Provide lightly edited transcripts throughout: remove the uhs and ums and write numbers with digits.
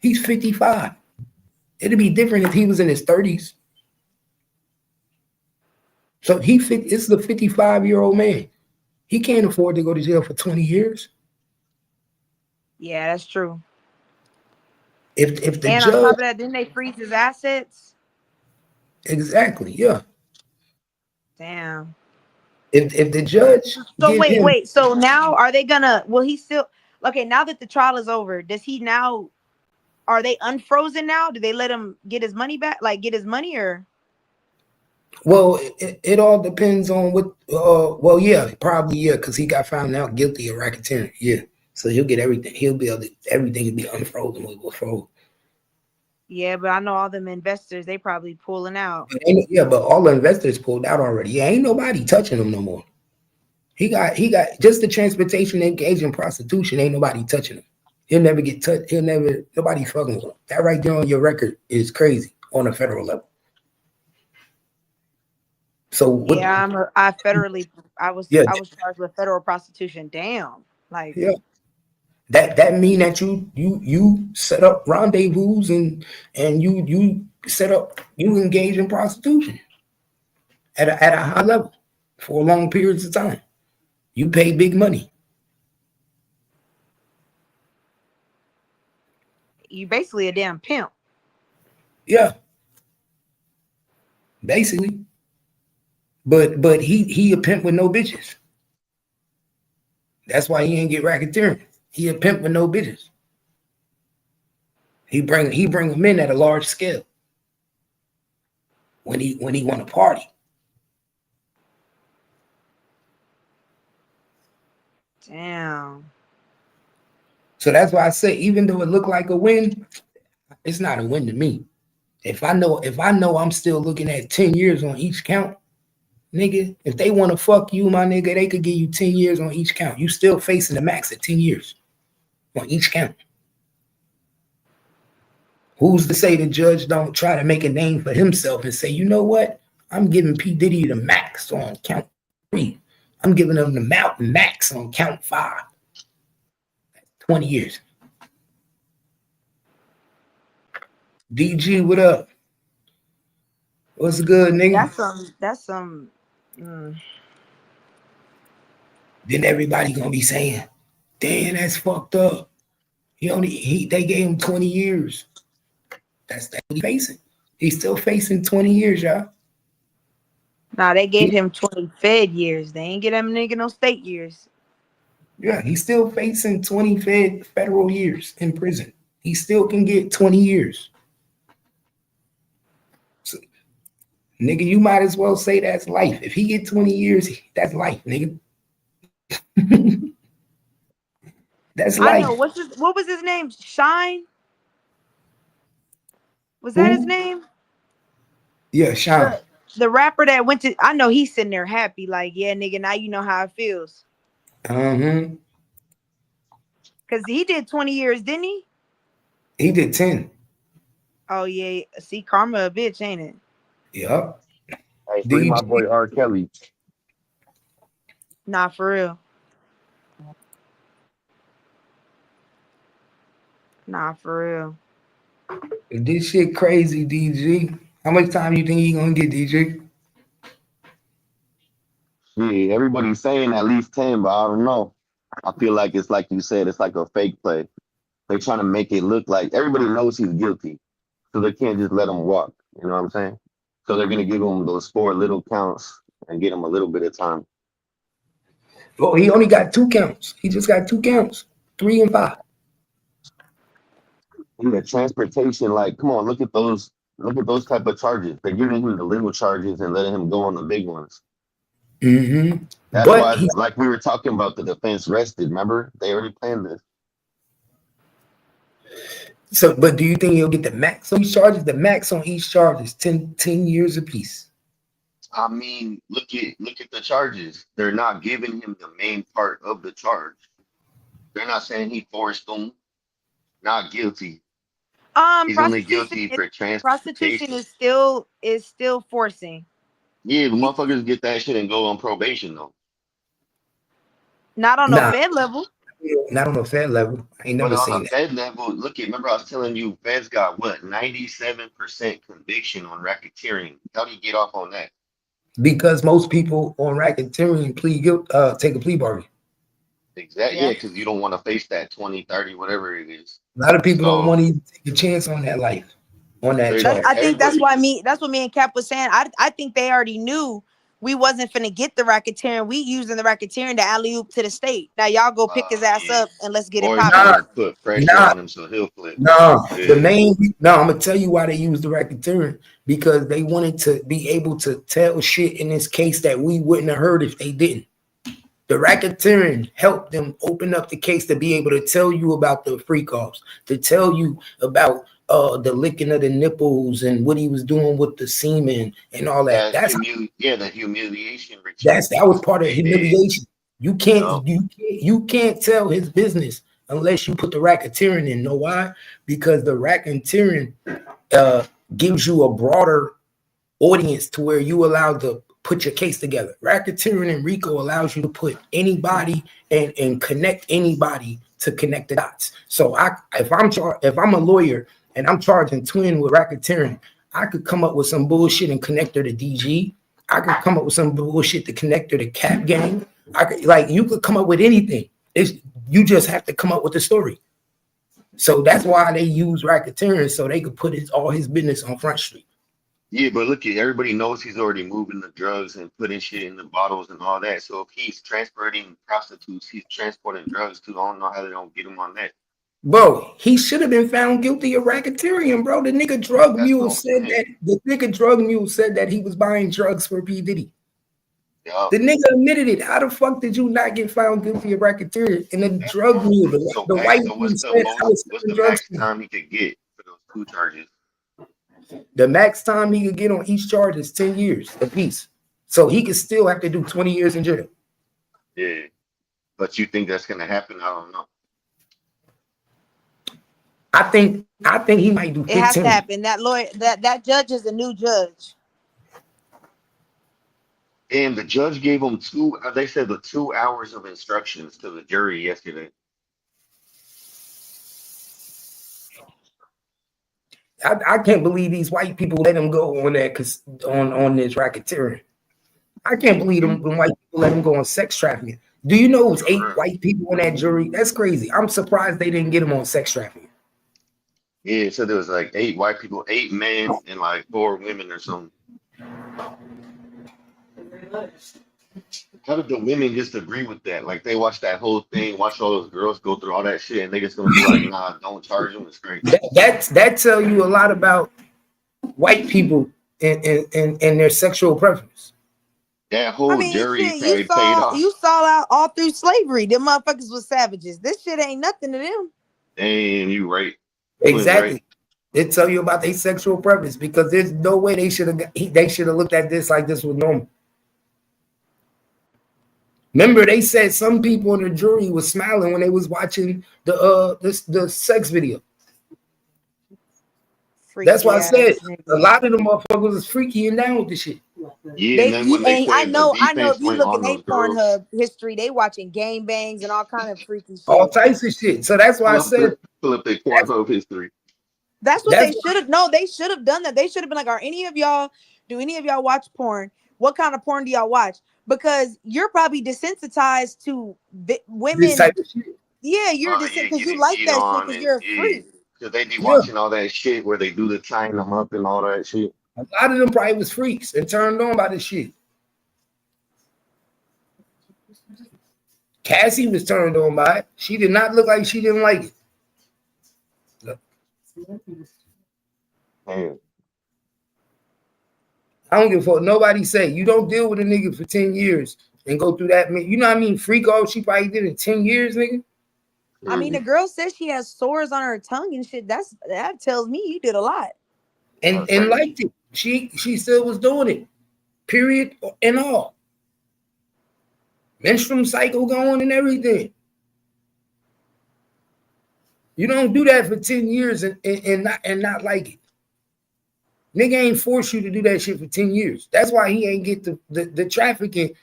He's 55. It'd be different if he was in his 30s. So this is a 55-year-old man. He can't afford to go to jail for 20 years. Yeah, that's true. If the And on top judge, of that, didn't they freeze his assets? exactly, yeah. Damn. If the judge So give him, wait. So now are they gonna? Will he still? Okay, now that the trial is over, does he now? Are they unfrozen now? Do they let him get his money back? Like get his money or? well, it all depends on what. Well, yeah, probably yeah, because he got found out guilty of racketeering. Yeah, so he'll get everything. He'll be able to everything will be unfrozen. Will froze. Yeah, but I know all them investors. They probably pulling out. Yeah, but all the investors pulled out already. Yeah, ain't nobody touching him no more. He got just the transportation engaged in prostitution. Ain't nobody touching him. He'll never get touched. Nobody fucking with him. That right there on your record is crazy on a federal level. So what? Yeah, I federally. Yeah, I was charged with federal prostitution. Damn. Like yeah. That mean that you set up rendezvous and you set up you engage in prostitution at a high level for long periods of time. You pay big money. you basically a damn pimp. Yeah, basically. But he a pimp with no bitches. That's why he ain't get racketeering. He a pimp with no bitches. He bring them in at a large scale when he want to party. Damn. So that's why I say even though it looked like a win, it's not a win to me. If I know I'm still looking at 10 years on each count, nigga, if they want to fuck you, my nigga, they could give you 10 years on each count. You still facing the max at 10 years on each count. Who's to say the judge don't try to make a name for himself and say, you know what? I'm giving P. Diddy the max on count 3. I'm giving him the max on count 5. 20 years. DG, what up? What's good, nigga? That's some. Then everybody gonna be saying, damn, that's fucked up. They gave him 20 years. That's what he's facing. He's still facing 20 years, y'all. Nah, they gave him 20 Fed years. They ain't get him nigga no state years. Yeah, he's still facing 20 federal years in prison. He still can get 20 years. So, nigga, you might as well say that's life. If he get 20 years, that's life, nigga. That's I life. know. What was his name? Shine? Was that his Who? name? Yeah, Sean. The rapper that went to. I know he's sitting there happy, like, yeah, nigga, now you know how it feels. Mm-hmm. Cause he did 20 years, didn't he? He did 10. Oh yeah. See, karma a bitch, ain't it? Yup. Hey, free my DG. boy R. Kelly. Nah, for real. Nah, for real. This shit crazy, DG. How much time you think he gonna get, DG? Shit, everybody's saying at least 10, but I don't know. I feel like it's like you said, it's like a fake play. They're trying to make it look like everybody knows he's guilty, so they can't just let him walk. You know what I'm saying? So they're gonna give him those 4 little counts and get him a little bit of time. Well, he only got 2 counts. He just got 2 counts, 3 and 5. And the transportation, like, come on, look at those. Look at those type of charges. They're giving him the little charges and letting him go on the big ones. Mm-hmm. That's But why, like we were talking about, the defense rested. Remember, they already planned this. but do you think he'll get the max on each charges? The max on each charge is 10 years apiece. I mean, look at the charges. They're not giving him the main part of the charge. They're not saying he forced them. Not guilty. He's only guilty for Prostitution transportation. is still forcing. Yeah, the motherfuckers get that shit and go on probation though. Not on no Nah, Fed level. Not on the Fed level. I ain't But never on seen the that. Fed level, look at, remember I was telling you, Fed's got what, 97% conviction on racketeering. How do you get off on that? Because most people on racketeering take a plea bargain. Exactly. Yeah. Yeah, because you don't want to face that 20, 30, whatever it is. A lot of people don't So want to even take a chance on that life, on that charge. I think that's everybody, what me and Cap was saying. I think they already knew we wasn't finna get the racketeering. We using the racketeering to alley oop to the state. Now y'all go pick his ass yeah. up and let's get it Or popping. Nah, trying to put pressure nah, on him so he'll flip. nah. Yeah. I'm gonna tell you why they used the racketeering, because they wanted to be able to tell shit in this case that we wouldn't have heard if they didn't. The racketeering helped them open up the case to be able to tell you about the freak offs, to tell you about the licking of the nipples and what he was doing with the semen and all that. The humiliation ritual. That was That's part what of they did. humiliation. Yup. You can't tell his business unless you put the racketeering in. Know why? Because the racketeering uh, gives you a broader audience to where you allowed to put your case together. Racketeering and RICO allows you to put anybody and connect anybody to connect the dots. So if I'm a lawyer and I'm charging twin with racketeering, I could come up with some bullshit and connect her to DG. I could come up with some bullshit to connect her to Cap Gang. You could come up with anything. You just have to come up with a story. So that's why they use racketeering, so they could put all his business on Front Street. Yeah, but look at everybody knows he's already moving the drugs and putting shit in the bottles and all that. So if he's transporting prostitutes, he's transporting drugs too. I don't know how they don't get him on that. Bro, he should have been found guilty of racketeering, bro. The nigga drug That's mule what I'm said saying. that he was buying drugs for P. Diddy. Yeah. The nigga admitted it. How the fuck did you not get found guilty of racketeering? And the drug mule, the white So dude what's the said I was what's selling the drugs max to him. time he could get for those two charges? The max time he could get on each charge is 10 years apiece. So he could still have to do 20 years in jail. Yeah. But you think that's gonna happen? I don't know. I think he might do 15. It has to happen. That lawyer, that judge is a new judge. And the judge gave him they said the 2 hours of instructions to the jury yesterday. I can't believe these white people let him go on that on this racketeering. I can't believe them white people let him go on sex trafficking. Do you know it was 8 white people on that jury? That's crazy. I'm surprised they didn't get him on sex trafficking. Yeah, so there was like 8 white people, 8 men, and like 4 women or something. How did the women just agree with that? Like they watched that whole thing, watch all those girls go through all that shit, and they just gonna be like, nah, don't charge them. It's great. That tell you a lot about white people and their sexual preference. That whole jury shit, probably paid off. you saw out all through slavery. Them motherfuckers was savages. This shit ain't nothing to them. Damn, you right. Exactly. Right. They tell you about their sexual preference, because there's no way they should have looked at this like this was normal. Remember, they said some people in the jury was smiling when they was watching the sex video. Freaky. That's why I said a lot of them motherfuckers was freaky and down with the shit. Yeah, and then when they I played the know defense if you went look in on their those girls, Pornhub history, they watching gang bangs and all kind of freaky shit. All types of shit. So that's why I said pull up their Pornhub history. That's what they should have. No, they should have done that. They should have been like, do any of y'all watch porn? What kind of porn do y'all watch? Because you're probably desensitized to women. This type of shit. Yeah, you're desensitized because you like that shit because you're a freak. Because they be watching all that shit where they do the tying them up and all that shit. A lot of them probably was freaks and turned on by this shit. Cassie was turned on by it. She did not look like she didn't like it. Man. I don't give a fuck. Nobody say you don't deal with a nigga for 10 years and go through that. You know what I mean? Freak off. She probably did in 10 years, nigga. I mean, the girl says she has sores on her tongue and shit. That tells me you did a lot. And liked it. She still was doing it. Period and all. Menstrual cycle going and everything. You don't do that for 10 years and not like it. Nigga ain't force you to do that shit for 10 years. That's why he ain't get the trafficking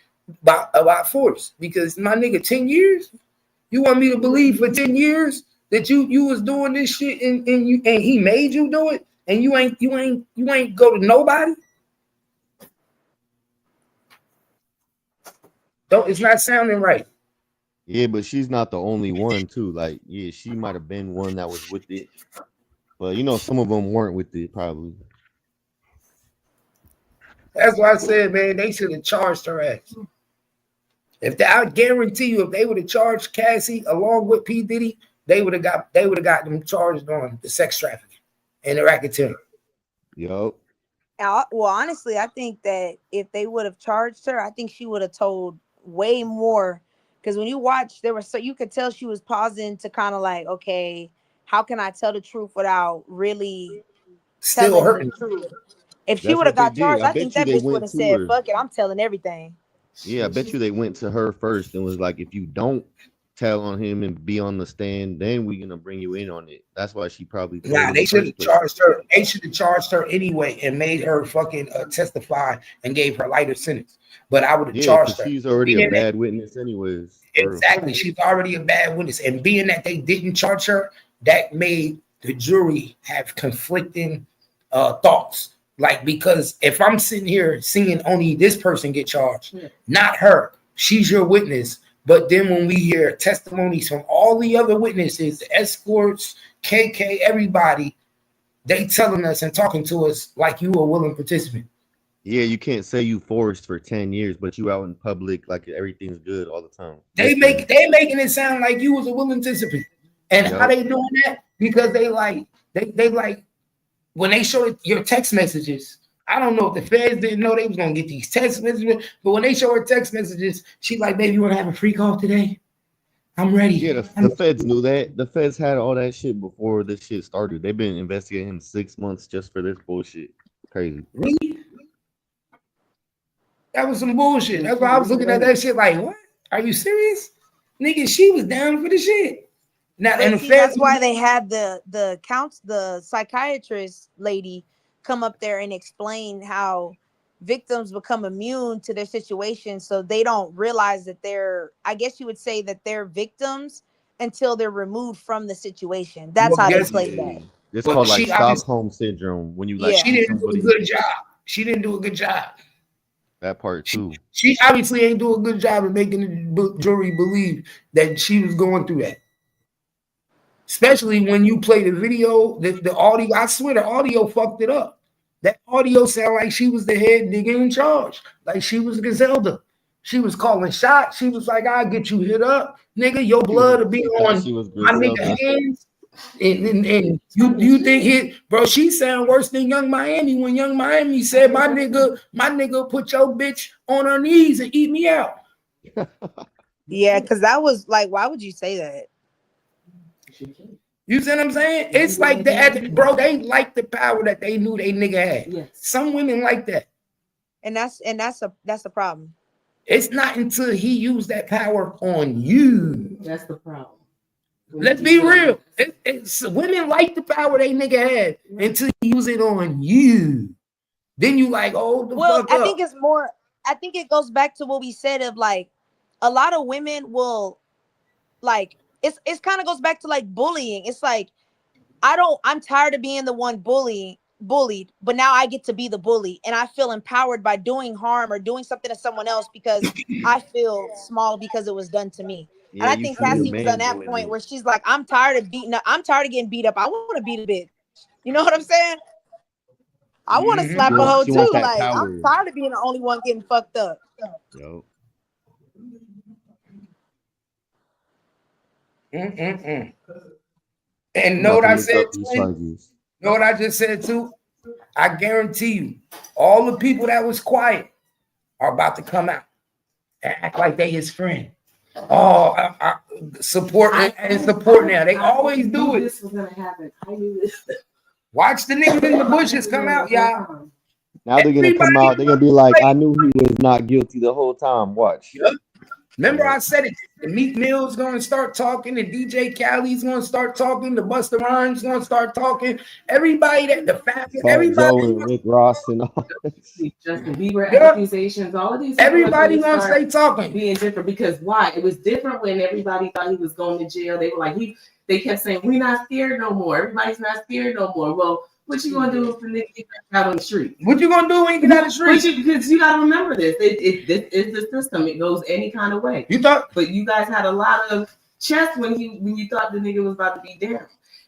about force. Because my nigga, 10 years? You want me to believe for 10 years that you was doing this shit and he made you do it and you ain't go to nobody? It's not sounding right. Yeah, but she's not the only one too. Like, yeah, she might have been one that was with it, but you know, some of them weren't with it probably. That's why I said, man, they should have charged her ass. I guarantee you, if they would have charged Cassie along with P. Diddy, they would have got them charged on the sex trafficking and the racketeering. Yup. Well, honestly, I think that if they would have charged her, I think she would have told way more. Because when you watch, you could tell she was pausing to kind of like, okay, how can I tell the truth without really still hurting the truth? If she would have got charged, I think that bitch would have said, fuck it, I'm telling everything. Yeah, I bet you they went to her first and was like, if you don't tell on him and be on the stand, then we're gonna bring you in on it. That's why she probably they should have charged her. They should have charged her anyway and made her fucking testify and gave her lighter sentence. But I would have charged her. She's already a bad witness anyways. Exactly. She's already a bad witness. And being that they didn't charge her, that made the jury have conflicting thoughts. Like, because if I'm sitting here seeing only this person get charged, not her, she's your witness. But then when we hear testimonies from all the other witnesses, the escorts, KK, everybody, they telling us and talking to us like you a willing participant. Yeah, you can't say you forced for 10 years, but you out in public like everything's good all the time. They making it sound like you was a willing participant. And how they doing that? Because they like when they show your text messages. I don't know if the feds didn't know they was gonna get these text messages, but when they show her text messages, she like, baby, you wanna have a free call today? I'm ready. Yeah, the feds knew that. The feds had all that shit before this shit started. They've been investigating him 6 months just for this bullshit. Crazy. Really? That was some bullshit. That's why I was looking at that shit like, what? Are you serious? Nigga, she was down for the shit. Now, and that's why they had the psychiatrist lady come up there and explain how victims become immune to their situation, so they don't realize that I guess you would say that they're victims until they're removed from the situation. That's how they played that. It's called like Stockholm syndrome when you like. She didn't do a good job. She didn't do a good job. That part too. She obviously ain't do a good job of making the jury believe that she was going through that. Especially when you play the video, the audio. I swear the audio fucked it up. That audio sounded like she was the head nigga in charge. Like she was Griselda. She was calling shots. She was like, I'll get you hit up. Nigga, your blood will be on my nigga hands. And you think bro, she sound worse than Young Miami when Young Miami said, my nigga put your bitch on her knees and eat me out. Yeah, because that was like, why would you say that? You see what I'm saying? It's like bro, they like the power that they knew they nigga had. Yes. Some women like that. And that's a problem. It's not until he used that power on you. That's the problem. Let's be real. It's women like the power they nigga had until he use it on you. Then you like, oh, I think it's more. I think it goes back to what we said of like, a lot of women will, like, it's kind of goes back to like bullying. It's like, I'm tired of being the one bullied, but now I get to be the bully, and I feel empowered by doing harm or doing something to someone else because I feel small because it was done to me. Yeah, and I think Cassie was on that point where she's like, I'm tired of getting beat up. I want to beat a bitch. You know what I'm saying? I want to slap a hoe too. Like, power. I'm tired of being the only one getting fucked up. Yo. And know what I said too? Know what I just said too? I guarantee you, all the people that was quiet are about to come out and act like they his friend. Oh, I support and support now. They always do it. This was gonna happen. I knew this. Watch the niggas in the bushes come out, y'all. Now they're gonna come out. They're gonna be like, I knew he was not guilty the whole time. Watch. Yep. Remember I said it. The Meek Mill's going to start talking. The DJ Khaled's going to start talking. The Busta Rhymes going to start talking. Everybody that the fat, Fat everybody, Joe and Rick Ross and all. Justin Bieber Yeah. accusations, all of these. people are everybody gonna going to start stay talking. being different because why? It was different when everybody thought he was going to jail. They were like, they kept saying, we're not scared no more. Everybody's not scared no more. Well, what you gonna do if the nigga gets out on the street? What you gonna do when you get out of the street? Because you gotta remember this. This is the system. It goes any kind of way. You thought, but you guys had a lot of chest when you thought the nigga was about to be down.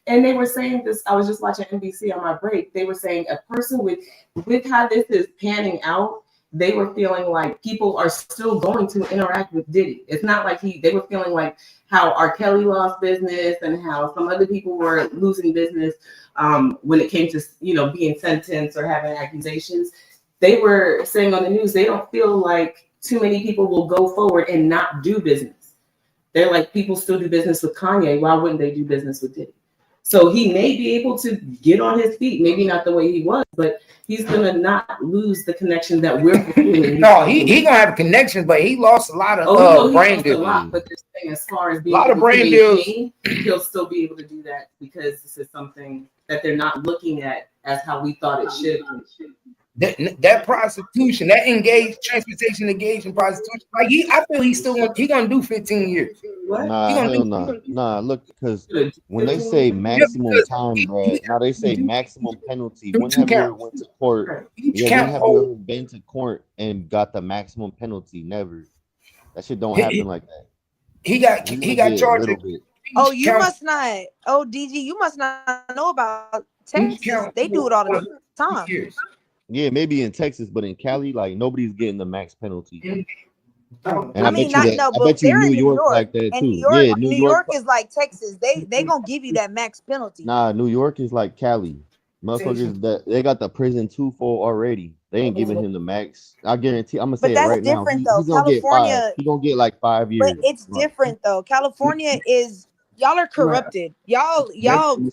And they were saying this. I was just watching NBC on my break. They were saying a person with how this is panning out, they were feeling like people are still going to interact with Diddy. It's not like they were feeling like how R. Kelly lost business and how some other people were losing business when it came to being sentenced or having accusations. They were saying on the news they don't feel like too many people will go forward and not do business. They're like, people still do business with Kanye. Why wouldn't they do business with Diddy? So he may be able to get on his feet, maybe not the way he was, but he's gonna not lose the connection that we're feeling. No, he gonna have connections, but he lost a lot of brand deals. But this thing, as far as being a lot of brand deals, he'll still be able to do that because this is something that they're not looking at as how we thought it should be. That prostitution, that transportation engaged in prostitution, like I feel he's still gonna do 15 years. What? Nah, look, because when they say maximum time, bro, now they say maximum penalty. When have you ever went to court? When have you ever been to court and got the maximum penalty? Never. That shit don't happen like that. He got charged. Oh, you must not. Oh, DG, you must not know about Texas. They do it all the time. Yeah, maybe in Texas, but in Cali, like nobody's getting the max penalty. And I mean, but they're in New York like that too. New York is like Texas. They gonna give you that max penalty. Nah, New York is like Cali. Motherfuckers, they got the prison twofold already. They ain't giving him the max. I guarantee. I'm gonna say it right now. He's gonna get 5. He's gonna get like 5 years. But it's different though. California is. Y'all are corrupted. Y'all.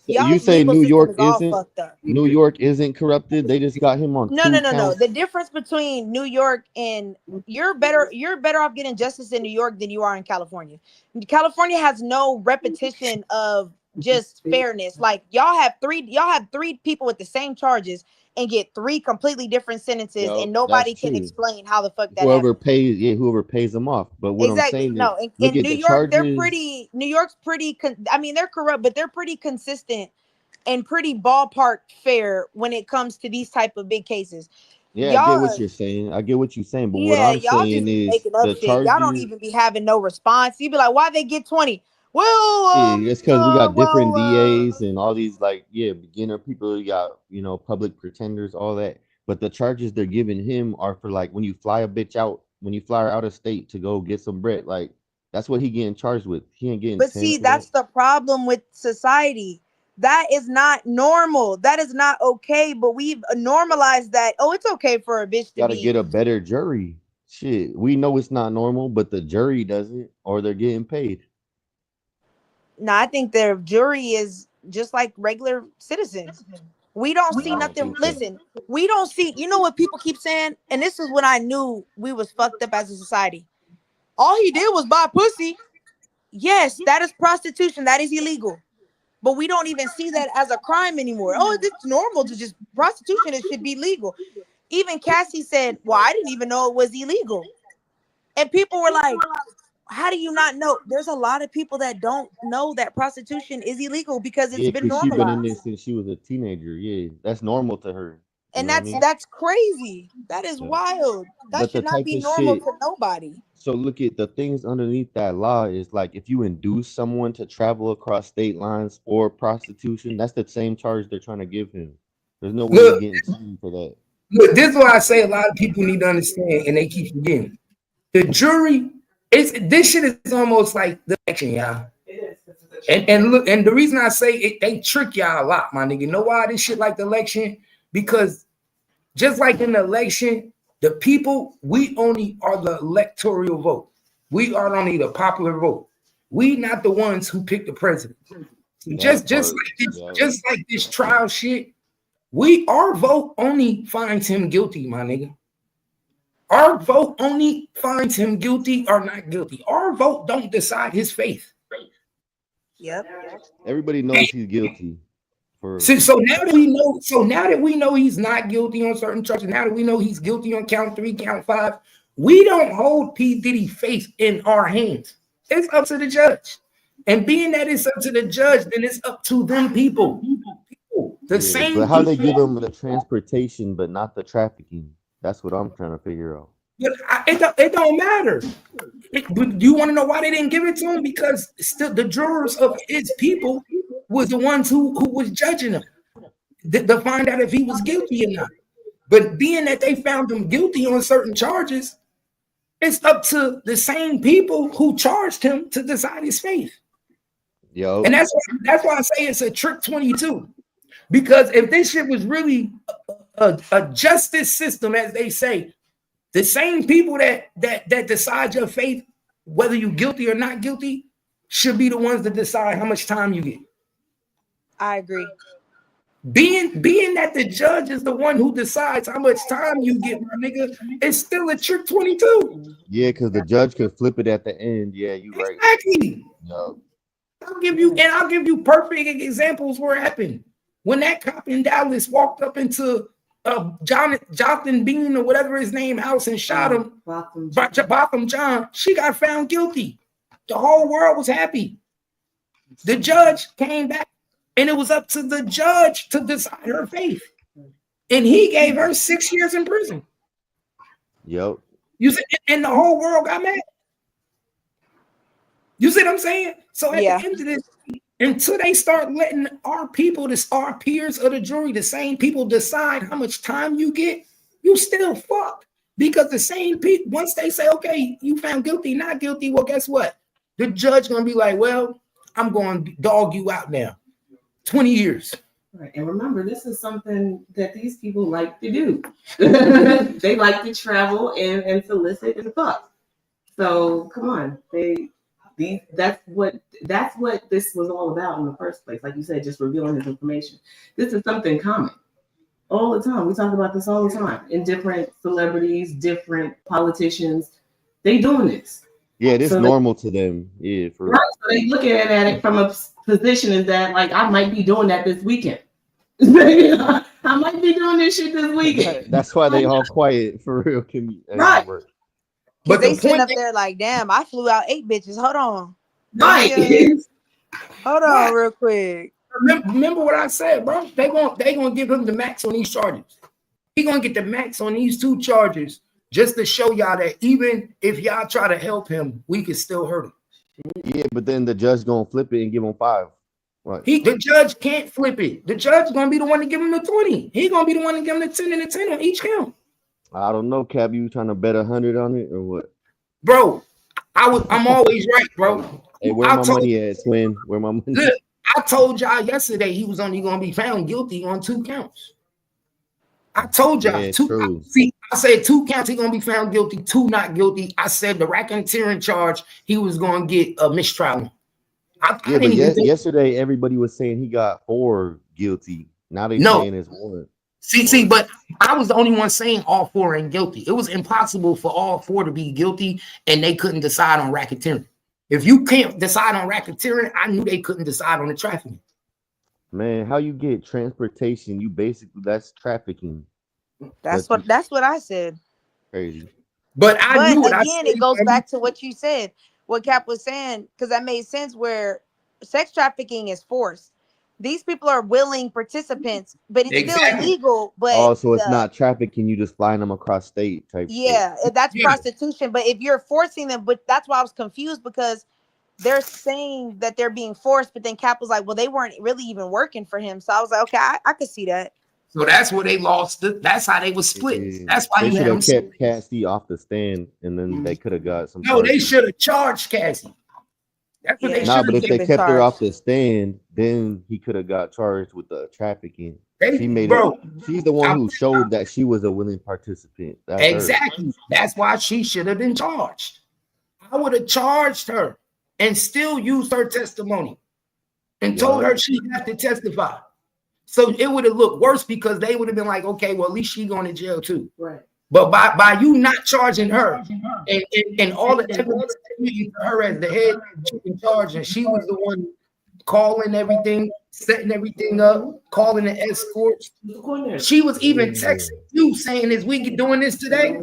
You say New York isn't? New York isn't corrupted. They just got him on. No. The difference between New York and you're better off getting justice in New York than you are in California. California has no repetition of just fairness. Like y'all have three people with the same charges and get 3 completely different sentences, and nobody can explain how the fuck that whoever pays them off. But what I'm saying is, in New York, New York's pretty. I mean, they're corrupt, but they're pretty consistent and pretty ballpark fair when it comes to these type of big cases. Yeah, I get what you're saying. But what I'm saying is the charges. Y'all don't even be having no response. You be like, why they get 20? Well, it's because we got different DAs and all these beginner people. You got public pretenders, all that. But the charges they're giving him are for like when you fly a bitch out, when you fly her out of state to go get some bread. Like that's what he getting charged with. He ain't getting. But see, that's the problem with society. That is not normal. That is not okay. But we've normalized that. Oh, it's okay for a bitch to get a better jury. Shit, we know it's not normal, but the jury doesn't, or they're getting paid. No, I think their jury is just like regular citizens. We don't see nothing. Listen, we don't see. You know what people keep saying? And this is when I knew we was fucked up as a society. All he did was buy pussy. Yes, that is prostitution. That is illegal. But we don't even see that as a crime anymore. Oh, it's normal to just prostitution. It should be legal. Even Cassie said, well, I didn't even know it was illegal. And people were like, how do you not know? There's a lot of people that don't know that prostitution is illegal because it's been normalized. She's been in this since she was a teenager. Yeah, that's normal to her. And that's crazy. That is wild. That should not be normal to nobody. So look at the things underneath that law is like if you induce someone to travel across state lines for prostitution, that's the same charge they're trying to give him. There's no way to get sued for that. Look, this is why I say a lot of people need to understand, and they keep forgetting. The jury. This shit is almost like the election, y'all. It is. And look, and the reason I say it, they trick y'all a lot, my nigga. You know why this shit like the election? Because just like in the election, the people, we only are the electoral vote. We are only the popular vote. We not the ones who pick the president. Just like this trial shit, our vote only finds him guilty, my nigga. Our vote only finds him guilty or not guilty. Our vote don't decide his faith. Yep. Everybody knows he's guilty. So now that we know he's not guilty on certain charges, now that we know he's guilty on count 3, count 5, we don't hold P. Diddy faith in our hands. It's up to the judge. And being that it's up to the judge, then it's up to them people. Same. But how they give him the transportation, but not the trafficking? That's what I'm trying to figure out. But it don't matter. Do you want to know why they didn't give it to him? Because still the jurors of his people was the ones who was judging him to find out if he was guilty or not. But being that they found him guilty on certain charges, it's up to the same people who charged him to decide his faith. Yo. And that's why I say it's a trick 22. Because if this shit was really a justice system, as they say, the same people that decide your faith, whether you're guilty or not guilty, should be the ones that decide how much time you get. I agree. Being that the judge is the one who decides how much time you get, my nigga, it's still a trick 22. Yeah, because the judge can flip it at the end. Yeah, you right. Exactly. Yo. I'll give you perfect examples where it happened. When that cop in Dallas walked up into Jonathan Bean or whatever his name house and shot him, Botham John, she got found guilty. The whole world was happy. The judge came back, and it was up to the judge to decide her faith. And he gave her 6 years in prison. Yep. You see, and the whole world got mad. You see what I'm saying? So at the end of this, until they start letting our people, our peers of the jury, the same people decide how much time you get, you still fucked. Because the same people, once they say, okay, you found guilty, not guilty, well, guess what? The judge gonna be like, well, I'm going to dog you out now. 20 years. Right. And remember, this is something that these people like to do. They like to travel and solicit and fuck. So come on, that's what this was all about in the first place. Like you said, just revealing his information. This is something common all the time. We talk about this all the time in different celebrities, different politicians. They doing this. Yeah, this is normal to them. Yeah, right. So they looking at it from a position is that like I might be doing that this weekend. I might be doing this shit this weekend. That's why they all quiet for real. Right. But they sitting up there like, damn, I flew out 8 bitches. Hold on. Right. Hold on real quick. Remember what I said, bro. They gonna give him the max on these charges. He gonna get the max on these 2 charges just to show y'all that even if y'all try to help him, we can still hurt him. Yeah, but then the judge gonna flip it and give him 5. Right. The judge can't flip it. The judge is gonna be the one to give him the 20. He gonna be the one to give him the 10 and the 10 on each count. I don't know, Cap. You trying to bet 100 on it or what? Bro, I'm always right, bro. Hey, where my money at, twin? Where my money? Look, I told y'all yesterday he was only gonna be found guilty on 2 counts. I told y'all 2. See, I said 2 counts. He gonna be found guilty. 2 not guilty. I said the racketeering charge he was gonna get a mistrial. Yesterday everybody was saying he got 4 guilty. Now they saying it's 1. See, but I was the only one saying all 4 ain't guilty. It was impossible for all 4 to be guilty, and they couldn't decide on racketeering. If you can't decide on racketeering, I knew they couldn't decide on the trafficking. Man, how you get transportation? That's trafficking. That's what I said. Crazy. But knew again, it goes back to what you said, what Cap was saying, because that made sense. Where sex trafficking is forced. These people are willing participants, but it's still illegal. But so it's not trafficking. You just flying them across state type. Yeah, that's prostitution. But if you're forcing them, but that's why I was confused, because they're saying that they're being forced, but then Cap was like, well, they weren't really even working for him. So I was like, okay, I could see that. So that's where they lost it. That's how they were split. Yeah. That's why they should have kept Cassie off the stand, and then they could have got some. No, they should have charged Cassie. That's what they should have. But if they kept her off the stand, then he could have got charged with the trafficking. She's the one who showed that she was a willing participant. That's exactly. Her. That's why she should have been charged. I would have charged her and still used her testimony and told her she'd have to testify. So it would have looked worse because they would have been like, okay, well, at least she going to jail too. Right. But by you not charging her and all the evidence pointing to her as the head chick in charge, and she was the one calling everything, setting everything up, calling the escorts. She was even texting you saying, "Is we doing this today?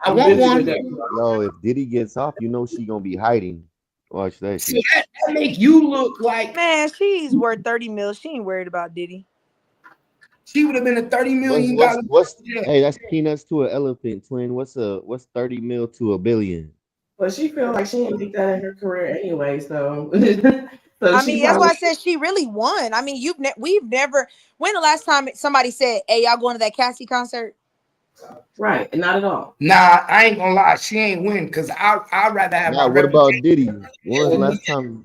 I want one." Yo, if Diddy gets off, you know she gonna be hiding. Watch that See, shit. that make you look like Man, she's worth 30 mil. She ain't worried about Diddy. she would have been a $30 million. Hey, that's peanuts to an elephant, twin. What's 30 mil to $1 billion? But she feel like she didn't make that in her career anyway, so. So I mean, that's why I said she really won. I mean, we've never. When the last time somebody said, "Hey, y'all going to that Cassie concert?" Right, not at all. Nah, I ain't gonna lie, she ain't win because I'd rather have Now, my what about reputation. Diddy? When was the last time?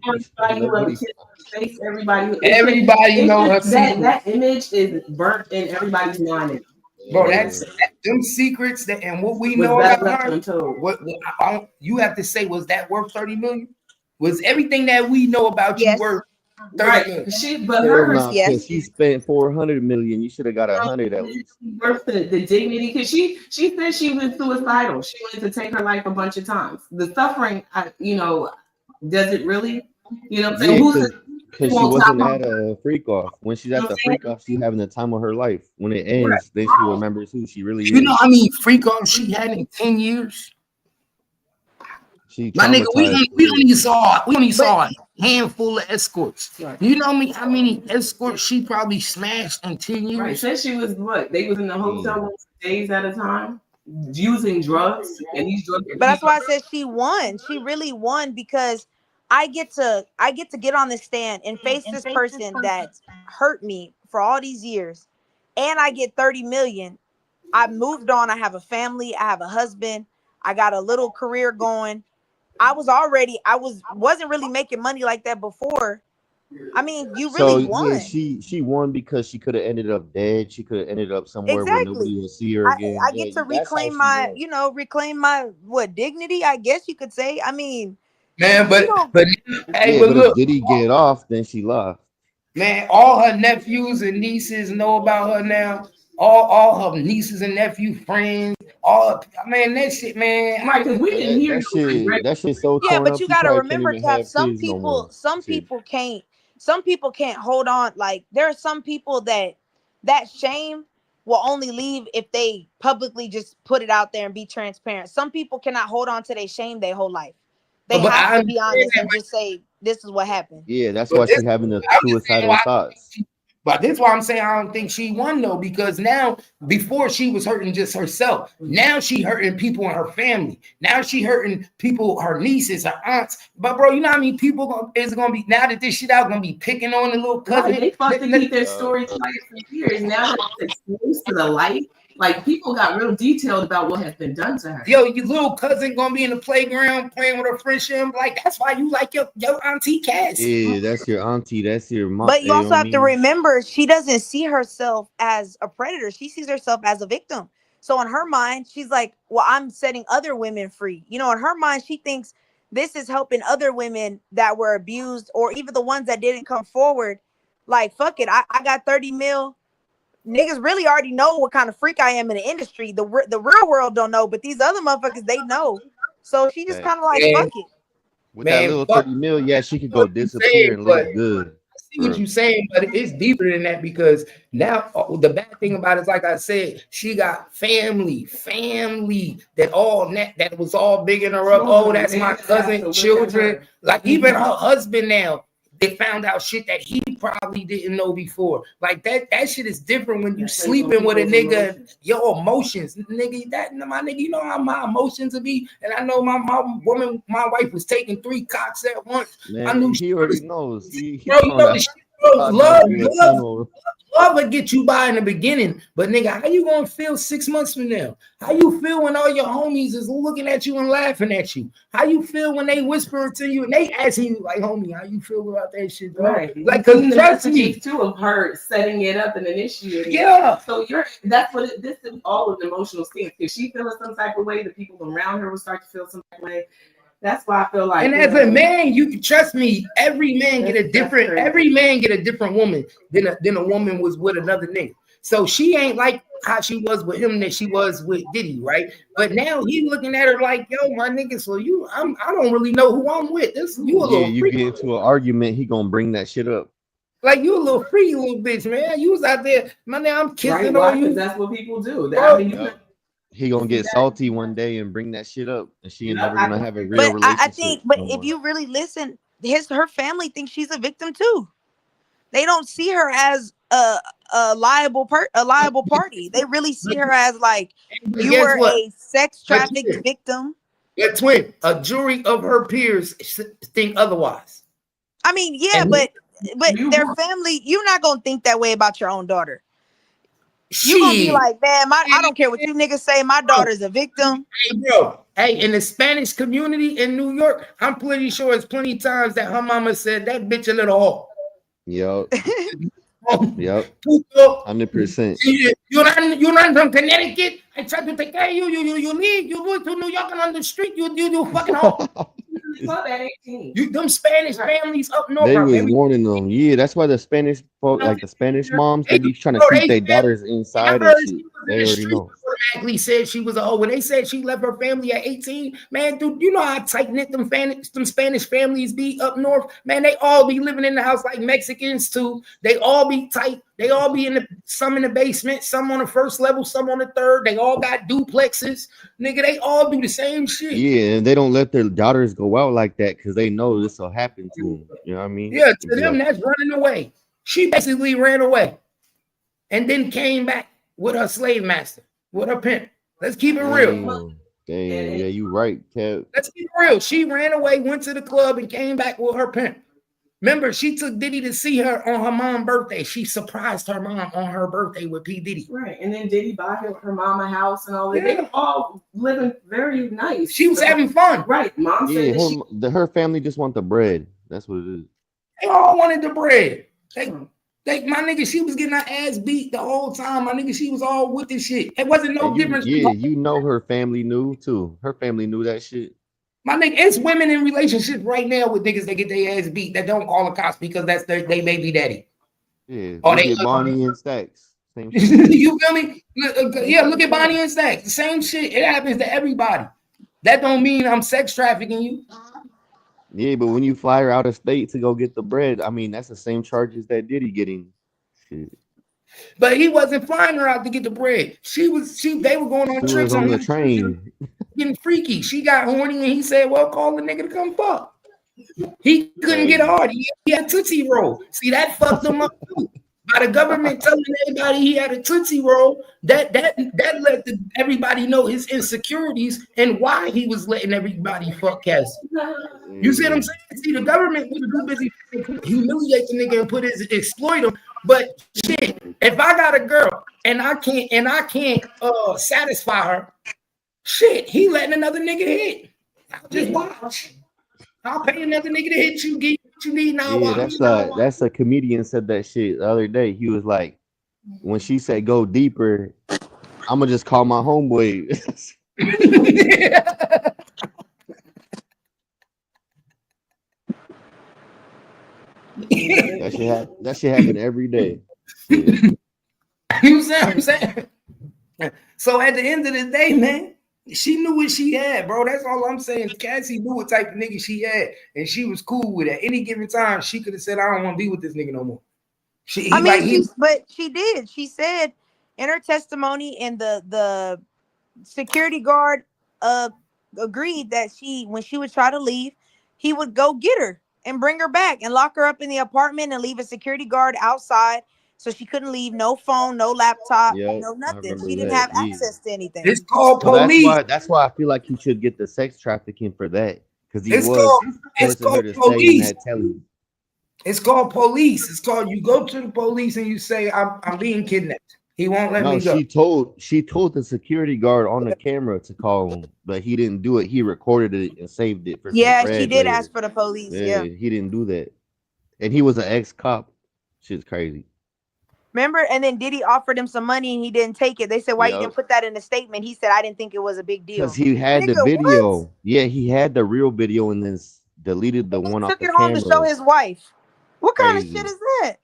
Everybody know her that image is burnt in everybody's mind. Bro, that's them secrets and what we know about her. You have to say, was that worth 30 million? Was everything that we know about you worth 30 million? Yes. She spent 400 million. You should have got 100 at least. Worth the dignity, because she said she was suicidal. She wanted to take her life a bunch of times. The suffering, does it really? You know what I'm saying? Because she wasn't at a freak off. When she's at the freak off, she's having the time of her life. When it ends, then she remembers who she really is. You know how many freak offs she had in 10 years? My nigga, we only saw a handful of escorts. You know me how many escorts she probably smashed in 10 years? Right. Since she was they was in the hotel room days at a time, using drugs, and these drugs. But that's why I said she won. She really won because I get to get on the stand and face this person that hurt me for all these years, and I get 30 million. I moved on. I have a family. I have a husband. I got a little career going. I wasn't really making money like that before. I mean, you really won. Yeah, she won because she could have ended up dead. She could have ended up somewhere where nobody will see her again. I get to reclaim my dignity, I guess you could say. I mean, man, but if Diddy get off, then she lost. Man, all her nephews and nieces know about her now. All her nieces and nephew friends. That shit, man. Right, because we didn't hear that shit so yeah, torn but up, you gotta remember, Cap. Some people can't hold on. Like there are some people that shame will only leave if they publicly just put it out there and be transparent. Some people cannot hold on to their shame their whole life. They have to be honest and just say, this is what happened. Yeah, that's why she's having the suicidal thoughts. But this is why I'm saying I don't think she won though, because now before she was hurting just herself. Now she hurting people in her family. Now she hurting people, her nieces, her aunts. But bro, you know how many people is gonna be now that this shit out gonna be picking on the little cousin? Right, they fought to keep their story quiet for years. Now that it's exposed to the light, like people got real detailed about what has been done to her. Yo, your little cousin gonna be in the playground playing with her friendship. Like that's why you like your auntie Cassie. Yeah, that's your auntie. That's your mom. But you also have to remember, she doesn't see herself as a predator. She sees herself as a victim. So in her mind, she's like, well, I'm setting other women free. You know, in her mind, she thinks this is helping other women that were abused, or even the ones that didn't come forward. Like, fuck it. I got 30 mil. Niggas really already know what kind of freak I am in the industry. The real world don't know, but these other motherfuckers, they know. So she just kind of like, fuck it. With that little 30 mil, yeah, she could go disappear and look good. I see what you're saying, but it's deeper than that, because now the bad thing about it is, like I said, she got family that was all bigging her up. Oh, that's my cousin, children. Like even her husband now, they found out shit that he probably didn't know before. Like that shit is different when you sleeping with a nigga. Your emotions, nigga, my nigga, you know how my emotions would be. And I know my wife was taking 3 cocks at once. Man, I knew he already knows. Bro, you know the shit. Love will get you by in the beginning, but nigga, how you gonna feel 6 months from now? How you feel when all your homies is looking at you and laughing at you? How you feel when they whisper to you and they asking you like, homie, how you feel about that shit, bro? Right. Like, cause trust me, too, of her setting it up and initiating. Yeah. So this is all of the emotional scenes. If she feeling some type of way, the people around her will start to feel some type of way. That's why I feel like. And as a man, you can trust me. Every man get a different woman than a woman was with another nigga. So she ain't like how she was with him that she was with Diddy, right? But now he looking at her like, yo, my nigga, so I don't really know who I'm with. This you a Yeah, little you freaky. get into an argument, he gonna bring that shit up. Like you a little freaky little bitch, man. You was out there, my nigga, I'm kissing Right? Why? on Because you. that's what people do. Bro, I mean, you Yup. He gonna get salty one day and bring that shit up, and she ain't Yep, never gonna have a real But I relationship think, but no if more. you really listen, her family thinks she's a victim too. They don't see her as a liable party. They really see her as like, but you guess were what? a sex But trafficked victim. twin, a jury of her peers think otherwise. I mean, yeah, And but You their family, you're not gonna think that way about your own daughter. You're gonna be she, like, man, I don't care what you niggas say, my daughter's a victim. hey, bro. Hey, in the Spanish community in New York, I'm pretty sure it's plenty times that her mama said that bitch a little hoe. Yup, yup, You 100%. run from Connecticut. I tried to take care of you. You leave. You go to New York and on the street. You fucking hoe. club at 18. Them Spanish families up north They are was very. warning them. Yeah, that's why the Spanish folk, like the Spanish moms, they be trying to Bro, keep they their said, daughters I inside and heard shit. she was in They the already street. know. Automatically said she was a hoe. When they said she left her family at 18, man, dude, you know how tight knit them Spanish families be up north. Man, they all be living in the house like Mexicans too. They all be tight. They all be some in the basement, some on the first level, some on the third. They all got duplexes, nigga. They all do the same shit. Yeah, and they don't let their daughters go out like that because they know this will happen to them. You know what I mean? Yeah, to It's them like, that's running away. She basically ran away and then came back with her slave master, with her pimp. Let's keep it real. damn, yeah, you right, Kev. Let's keep it real. She ran away, went to the club, and came back with her pimp. Remember, she took Diddy to see her on her mom's birthday. She surprised her mom on her birthday with P. Diddy. Right. And then Diddy bought her mama a house and all that. Yeah. They were all living very nice. She was having fun. Right. Mom Yeah, said that her family just want the bread. That's what it is. They all wanted the bread. My nigga, she was getting her ass beat the whole time. My nigga, she was all with this shit. It wasn't no difference. Yeah, you know her family knew too. Her family knew that shit. My nigga, it's women in relationships right now with niggas that get their ass beat that don't call the cops because that's they baby daddy. Yeah, Or look they at Bonnie and Stacks. Same shit. You feel me? Yeah, look at Bonnie and Stacks. The same shit. It happens to everybody. That don't mean I'm sex trafficking you. Yeah, but when you fly her out of state to go get the bread, I mean that's the same charges that Diddy getting. Shit. But he wasn't flying her out to get the bread. They were going on She trips was on the him, train. getting freaky. She got horny and he said, well, call the nigga to come fuck. He couldn't get hard. He had Tootsie Roll. See, that fucked him up too. By the government telling everybody he had a Tootsie Roll, that let everybody know his insecurities and why he was letting everybody fuck Cassie. You see what I'm saying? See, the government was too busy to humiliate the nigga and exploit him. But shit, if I got a girl and I can't satisfy her, shit, he letting another nigga hit. I'll just watch. I'll pay another nigga to hit you, get what you need now. Yeah, that's a comedian said that shit the other day. He was like, when she said go deeper, I'ma just call my homeboy. That shit happen every day. Yeah. You see what I'm saying? So at the end of the day, man, she knew what she had, bro. That's all I'm saying. Cassie knew what type of nigga she had, and she was cool with it. At any given time, she could have said, I don't want to be with this nigga no more. But she did. She said in her testimony, and the security guard agreed that when she would try to leave, he would go get her and bring her back and lock her up in the apartment and leave a security guard outside so she couldn't leave. No phone, no laptop, no nothing. She didn't have access to anything. It's called police. That's why I feel like he should get the sex trafficking for that, because it's called police. It's called police. It's called, you go to the police and you say, I'm being kidnapped. He won't let me go. She told the security guard on the camera to call him, but he didn't do it. He recorded it and saved it for she did ask for the police. Yeah, he didn't do that. And he was an ex-cop. Shit's crazy. Remember? And then Diddy offered him some money and he didn't take it. They said, why you didn't put that in the statement? He said, I didn't think it was a big deal. Because he had the video. What? Yeah, he had the real video and then deleted the one off the camera. Took it home to show his wife. What kind of shit is that?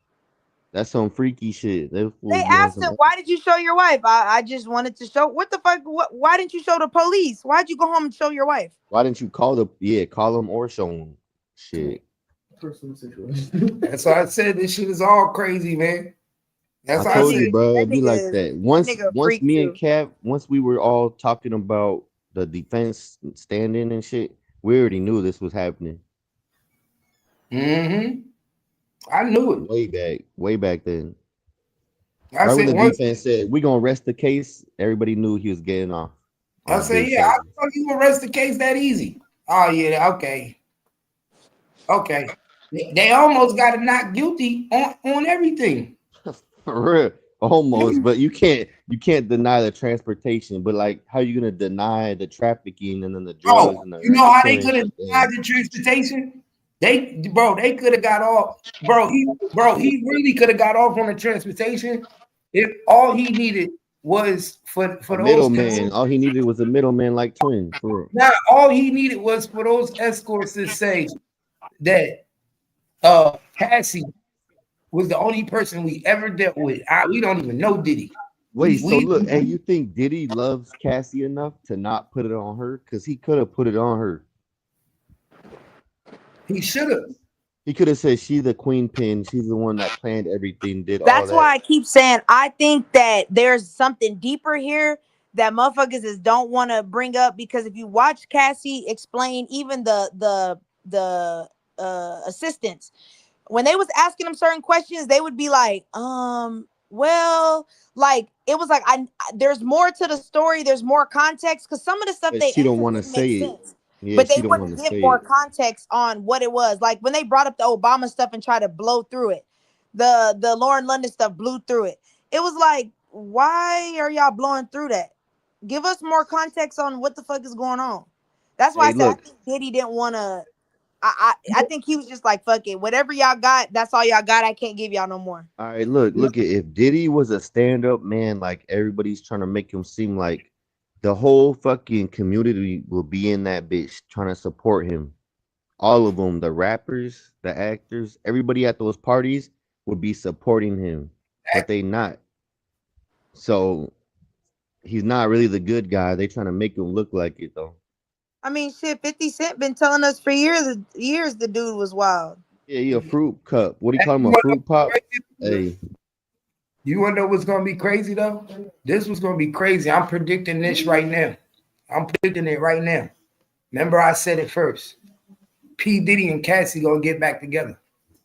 That's some freaky shit. They They asked him, "Why did you show your wife?" I just wanted to show. What the fuck? Why didn't you show the police? Why'd you go home and show your wife? Why didn't you call call them or show them? Shit. Personal situation. That's why I said this shit is all crazy, man. That's why I told I you, said, bro. That It'd be like nigga- that. Once nigga once freak me too. and Cap, once we were all talking about the defense stand-in and shit, we already knew this was happening. I knew it. Way back then. I Right when said the once. defense said we gonna rest the case, everybody knew he was getting off. I said, yeah, I thought you arrest the case that easy. Oh yeah, okay. They almost got it not guilty on everything. For real, almost. But you can't deny the transportation. But like, how you gonna deny the trafficking and then the drugs and the you know how they racketeering could have shit then? denied the transportation? They could have got off. He really could have got off on the transportation if all he needed was for A those middleman. All he needed was a middleman like Twin. For real. Now all he needed was for those escorts to say that Cassie was the only person we ever dealt with. We don't even know Diddy. Wait, so look, and you think Diddy loves Cassie enough to not put it on her? Because he could have put it on her. He should have. He could have said she's the queen pin. She's the one that planned everything, did all That's that. why I keep saying I think that there's something deeper here that motherfuckers don't want to bring up, because if you watch Cassie explain, even the assistants, when they was asking them certain questions, they would be like, well, like it was like there's more to the story, there's more context, because some of the stuff But they she don't answered want to didn't say make it. sense. Yeah, But they she don't want wouldn't to give say more it. context on what it was. Like when they brought up the Obama stuff and tried to blow through it, the Lauren London stuff blew through it. It was like, why are y'all blowing through that? Give us more context on what the fuck is going on. That's why Hey, I said look. I think Diddy didn't want to. I think he was just like, fuck it, whatever y'all got, that's all y'all got. I can't give y'all no more. All right, look at if Diddy was a stand-up man, like everybody's trying to make him seem like the whole fucking community will be in that bitch trying to support him. All of them, the rappers, the actors, everybody at those parties would be supporting him, but they not. So he's not really the good guy. They trying to make him look like it though. I mean, shit, 50 Cent been telling us for years the dude was wild. Yeah, he a fruit cup. What do you call him? A fruit pop? Hey. You want to know what's going to be crazy, though? This was going to be crazy. I'm predicting this right now. I'm predicting it right now. Remember, I said it first. P. Diddy and Cassie going to get back together.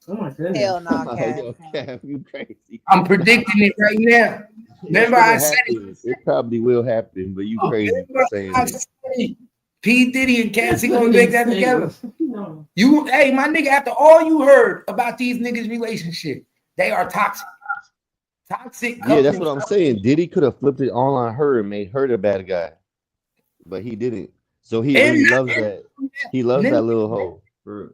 Oh, my goodness. Hell no, Yo, Cap, you crazy. I'm predicting it right now. Remember, I said it. It probably will happen, but you crazy for saying it. P. Diddy and Cassie going to get that together. No. Hey, my nigga, after all you heard about these niggas' relationship, they are toxic. Toxic. Yeah, that's what I'm saying. Diddy could have flipped it all on her and made her the bad guy, but he didn't. So he really loves that. He loves that little hoe.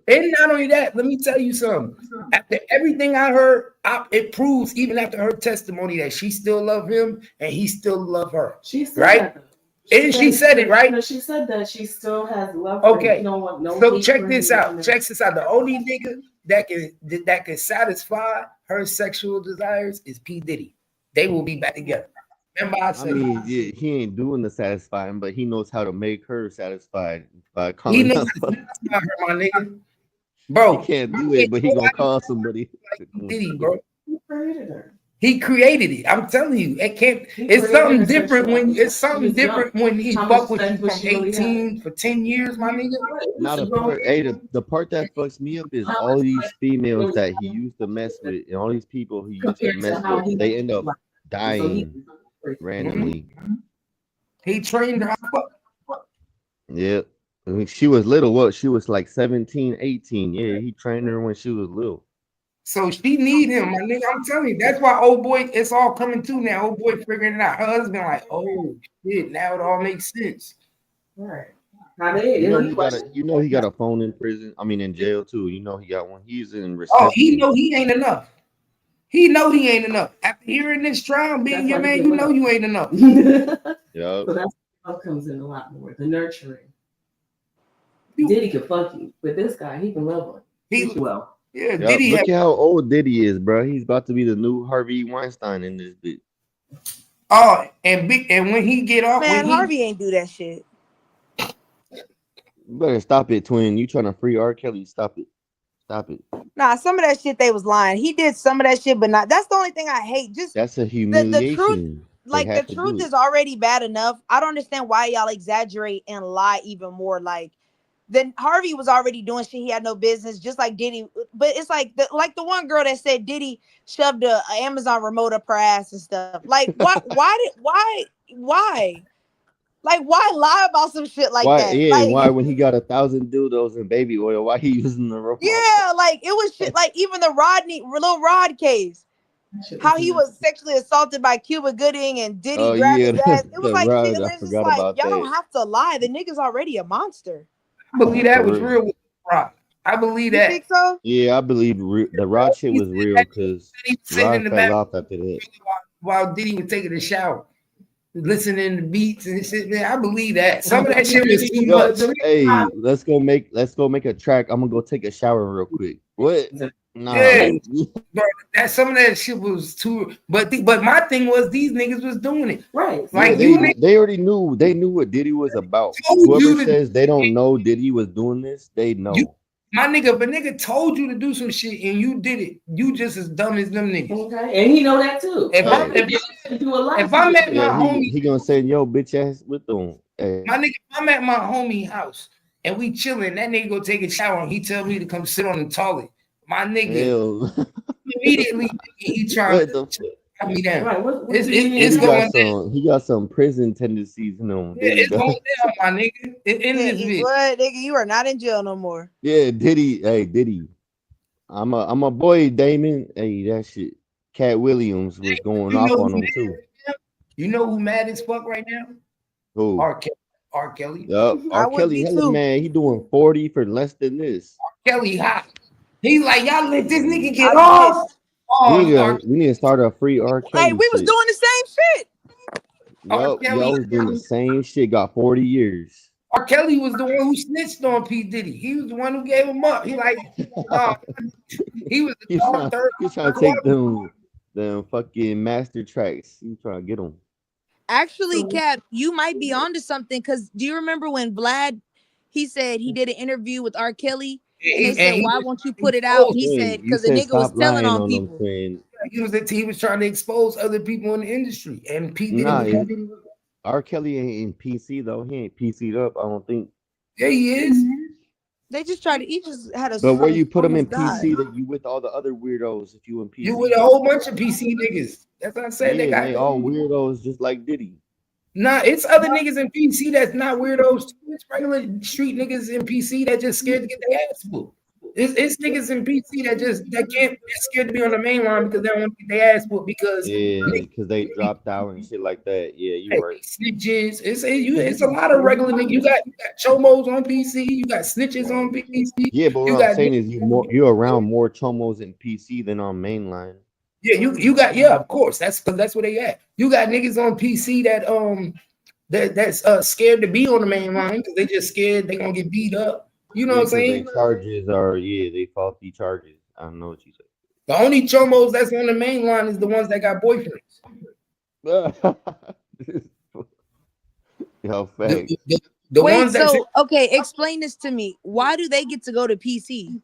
And not only that, let me tell you something. After everything I heard, it proves, even after her testimony, that she still love him and he still love her. She said right? that. She said it, right? No, she said that she still has love. Okay. You don't want no So check this out. Check this out. The only nigga that can satisfy her sexual desires is P. Diddy. They will be back together. Remember I said, yeah, he ain't doing the satisfying, but he knows how to make her satisfied by he calling knows her. to satisfy her, my nigga. Bro, He can't do it, but he gonna call somebody. like Diddy, bro. He created her. He created it. I'm telling you, it can't. It's something different when he fuck with you from 18 for 10 years, my nigga. Not a part. Hey, the part that fucks me up is all these females that he used to mess with, and all these people he used to mess with, they end up dying randomly. He trained her. Yep. I mean, she was little. What? She was like 17, 18. Yeah, he trained her when she was little. So she need him, my nigga. I'm telling you, that's why old boy, it's all coming to now. Old boy figuring it out. Her husband like, oh shit, now it all makes sense. All right. You know he got a phone in prison. I mean in jail too. You know he got one. He's in reception. Oh, he know he ain't enough. He know he ain't enough. After hearing this trial, being your man, you know you ain't enough. Yeah. So that's what comes in a lot more. The nurturing. Diddy can fuck you, but this guy, he can love her. He Yeah, Yep. Diddy Look had, at how old Diddy is, bro. He's about to be the new Harvey Weinstein in this bitch. and when he get off, Man, when he Harvey ain't do that shit. You better stop it, twin. You trying to free R. Kelly? Stop it. Stop it. Nah, some of that shit they was lying. He did some of that shit, but not. That's the only thing I hate. Just That's a the truth. humiliation. They Like the had to truth do it. is already bad enough. I don't understand why y'all exaggerate and lie even more. Like then Harvey was already doing shit he had no business, just like Diddy. But it's like the one girl that said Diddy shoved a Amazon remote up her ass and stuff. Like what? Why? Like why lie about some shit like Why? that? Yeah. Like Why when he got 1,000 dildos and baby oil? Why he using the remote? yeah, like it was shit. Like even the little Rod case. How he was sexually assaulted by Cuba Gooding and Diddy Oh grabbed yeah, his ass. It was the like shit. rug. And I it's just forgot like about y'all that. don't have to lie. The nigga's already a monster. I believe that For was real. real with Rod. I believe You that. think so? Yeah, I believe the Rod shit He was said real that because he was sitting in Rod the fell back off after that. while Diddy was taking a shower, listening to beats and shit. Man, I believe that. Some of that shit was too Yo, much. hey, let's go make a track. I'm gonna go take a shower real quick. What? Nah. Yeah, bro, some of that shit was too. But my thing was these niggas was doing it. Right. Like Yeah, they already knew. They knew what Diddy was about. told Whoever you to says they don't know Diddy was doing this, they you know. my nigga. If a nigga told you to do some shit and you did it, you just as dumb as them niggas. Okay. And he know that too. If Hey. if I'm at my Yeah, homie, he gonna say yo bitch ass with them. Hey. my nigga, if I'm at my homie house and we chilling, that nigga go take a shower and he tell me to come sit on the toilet. My nigga Hell. immediately he trying What the to fuck? cut me down. Right. It's Diddy going got down. he got some prison tendencies in him. Yeah, Diddy it's does. going down, my nigga. In Yeah, this bitch. what nigga? You are not in jail no more. Yeah, Diddy. Hey, Diddy. I'm a boy, Damon. Hey, that shit. Cat Williams was going You off know on who's him mad too. right now? You know who mad as fuck right now? Who? R. Kelly. Yup. I R. would Kelly, be hella too. man. He doing 40 for less than this. Kelly hot. He's like, y'all let this nigga get I'd be off. pissed. Oh, We need to start a free R. Hey, Kelly we was shit. doing the same shit. R. Yup. Kelly. Y'all was doing the same shit. Got 40 years. R. Kelly was the one who snitched on P. Diddy. He was the one who gave him up. He like, no, he was the third. He's trying to take them fucking master tracks. He's trying to get them. Actually, Cap, you might be onto something. Cause do you remember when Vlad? He said he did an interview with R. Kelly, and they said, "Why won't you put it out?" And he said, You "Cause the said nigga was stop telling lying on on them, people." twin. He was trying to expose other people in the industry, and P. Diddy. Nah, R. Kelly ain't in PC though. He ain't PC'd up. I don't think. Yeah, he is. They just tried to. He just had a. But where you put him in almost died. PC, that you with all the other weirdos. If you in PC, You with a whole bunch of PC niggas. That's what I said. yeah, They got they all weirdos just like Diddy. Nah, it's other niggas in PC that's not weirdos. It's regular street niggas in PC that just scared to get their ass whooped. It's niggas in PC that they're scared to be on the main line because they don't want to get their ass whooped because Yeah, because they dropped out and shit like that. Yeah, you right. snitches. It's a lot of regular niggas. You got chomos on PC. You got snitches on PC. Yeah, but what You I'm got saying is you're around more chomos in PC than on mainline. yeah. You got of course. That's where they at. You got niggas on PC that's scared to be on the main line because they just scared they gonna get beat up. You know what I'm saying? They charges are they faulty charges. I don't know what you said. The only chomos that's on the main line is the ones that got boyfriends. Yo, facts. The Wait, ones so okay, explain this to me. Why do they get to go to PC?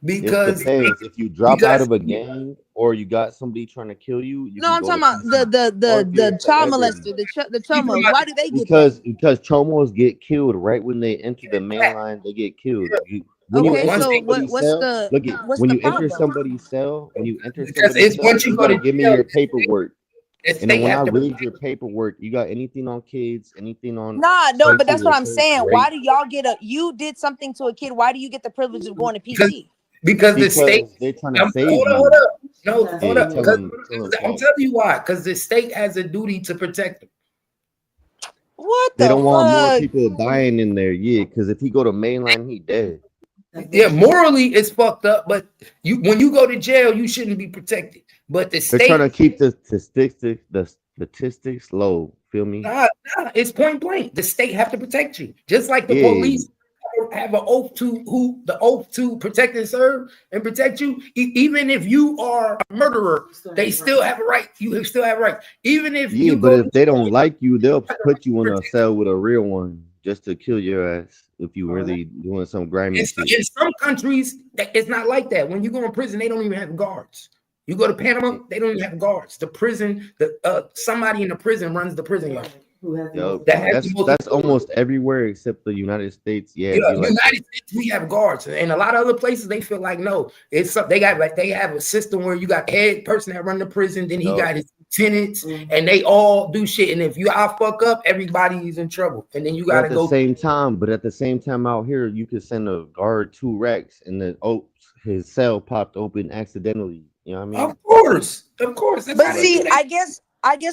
Because it depends. If you drop out of a gang or you got somebody trying to kill you, No, I'm talking about the child molester, the chomos. Why do they get that? Because chomos get killed right when they enter the main line. They get killed. When Okay, you enter so somebody's what's cell, the look at what's when the you enter problem? somebody's cell, it's once you go gotta to give me jail, your paperwork. And then when I have to read your paperwork, you got anything on kids, anything on Nah, no, but that's sexual what I'm assault, saying. rape. Why do y'all you did something to a kid? Why do you get the privilege of going to PC? because the state. They're trying to save Hold you. up. No, Yeah, hold up. tell Because them I'm telling you why. Because the state has a duty to protect them. What They the don't want more fuck? people dying in there. Yeah, because if he go to mainline, he dead. Yeah, morally it's fucked up, but when you go to jail, you shouldn't be protected. But the They're trying to state, keep the statistics low. Feel me? nah, it's point blank. The state have to protect you, just like the Yeah. police have a have an oath to protect and serve and protect you. Even if you are a murderer, they still have a right. You still have a right. Even if Yeah, you but go if they don't like you, they'll to put you in a cell with a real one just to kill your ass if you really doing some grimy shit. in some countries, it's not like that. When you go in prison, they don't even have guards. You go to Panama, they don't even have guards. The prison, somebody in the prison runs the prison yard. Yo, that's almost everywhere except the United States. Yeah, Yeah, be like United States, we have guards, and a lot of other places they feel like no, it's they have a system where you got head person that run the prison, then he got his lieutenants, and they all do shit. And if I fuck up, everybody's in trouble, and then you got to go. But at the same time, out here, you could send a guard 2 racks, and then his cell popped open accidentally. You know what I mean? Of course. But see, I guess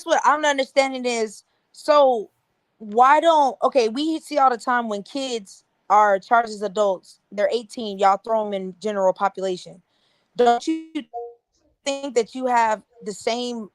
what I'm understanding is, so why don't we see all the time when kids are charged as adults, they're 18, y'all throw them in general population. Don't you think that you have the same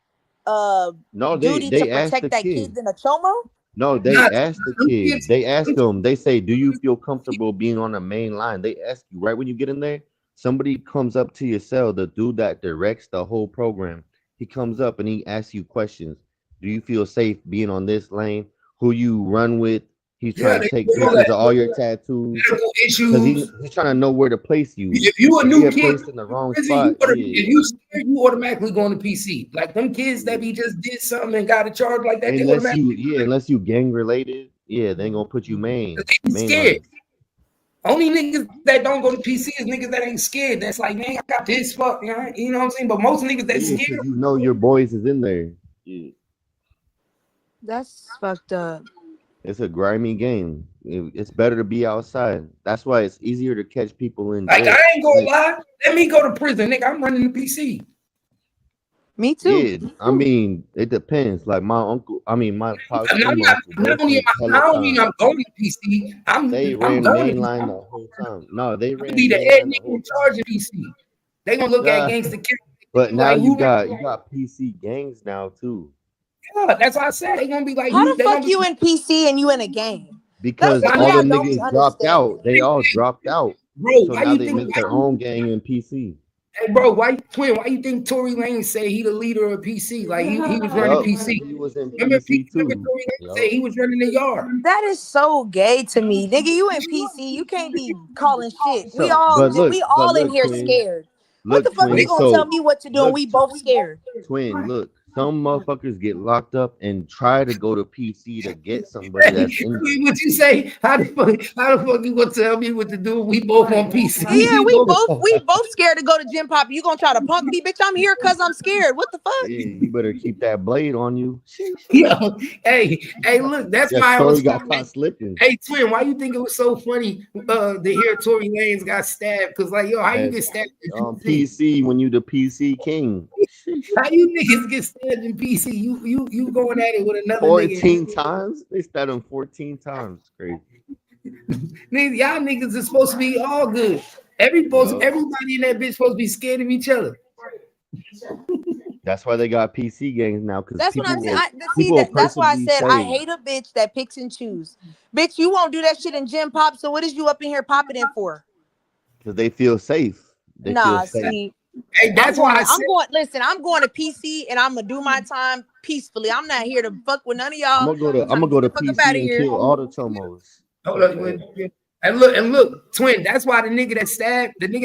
duty to protect that kid in a chomo? No, they ask the kids. They ask them. They say, "Do you feel comfortable being on the main line?" They ask you right when you get in there. Somebody comes up to your cell, the dude that directs the whole program. He comes up and he asks you questions. Do you feel safe being on this lane? Who you run with? He's trying to take pictures of all your tattoos. Because he's trying to know where to place you. If you a new kid placed in the wrong spot, if you scared, you automatically going to PC. Like them kids that just did something and got a charge like that. Unless you gang related, they ain't gonna put you main. Scared. Only niggas that don't go to PC is niggas that ain't scared. That's like, man, I got this fuck, you know what I'm saying? But most niggas that scared, you know your boys is in there. Yeah. That's fucked up. It's a grimy game. It's better to be outside. That's why it's easier to catch people in jail. Like, I ain't gonna lie. Let me go to prison, nigga. I'm running the PC. Me too. Yeah, I mean, it depends. Like my pops. I don't mean I'm going to PC. They ran mainline the whole time. No, they ran. Be the head nigga in charge of PC. They gonna look at gangster kids. But now you got PC gangs now too. Yeah, that's what I said. They gonna be like, how the fuck you in PC and you in a gang? Because all the niggas dropped out. They all dropped out. Bro, so now they make their own gang in PC. Hey, bro, why you think Tory Lanez say he the leader of PC? Like he was running PC. He was in remember PC too. Tory Lanez say he was running the yard. That is so gay to me, nigga. You in PC, you can't be calling shit. We all in here scared. What the fuck are you gonna tell me what to do? And we both scared. Twin, look. Some motherfuckers get locked up and try to go to PC to get somebody that's in. What you say? How the fuck you gonna tell me what to do? We both on PC. Yeah, we both scared to go to gym pop. You gonna try to punk me, bitch? I'm here because I'm scared. What the fuck? Yeah, you better keep that blade on you. Yo, hey, look, that's why I was got caught slipping. Hey, twin, why you think it was so funny to hear Tory Lanez got stabbed? Because like, yo, how you get stabbed on PC when you the PC king? How you niggas get stabbed in PC? You going at it with another 14 times? They stabbed him 14 times. Crazy. Niggas, y'all niggas are supposed to be all good. Everybody in that bitch supposed to be scared of each other. That's why they got PC gangs now. Because that's what I'm saying. That's why I said I hate a bitch that picks and chooses. Bitch, you won't do that shit in gym pop. So what is you up in here popping in for? Because they feel safe. See. Hey, that's why I'm going to PC and I'm gonna do my time peacefully. I'm not here to fuck with none of y'all. I'm gonna go to PC and kill all the chomos. And look, twin. That's why the nigga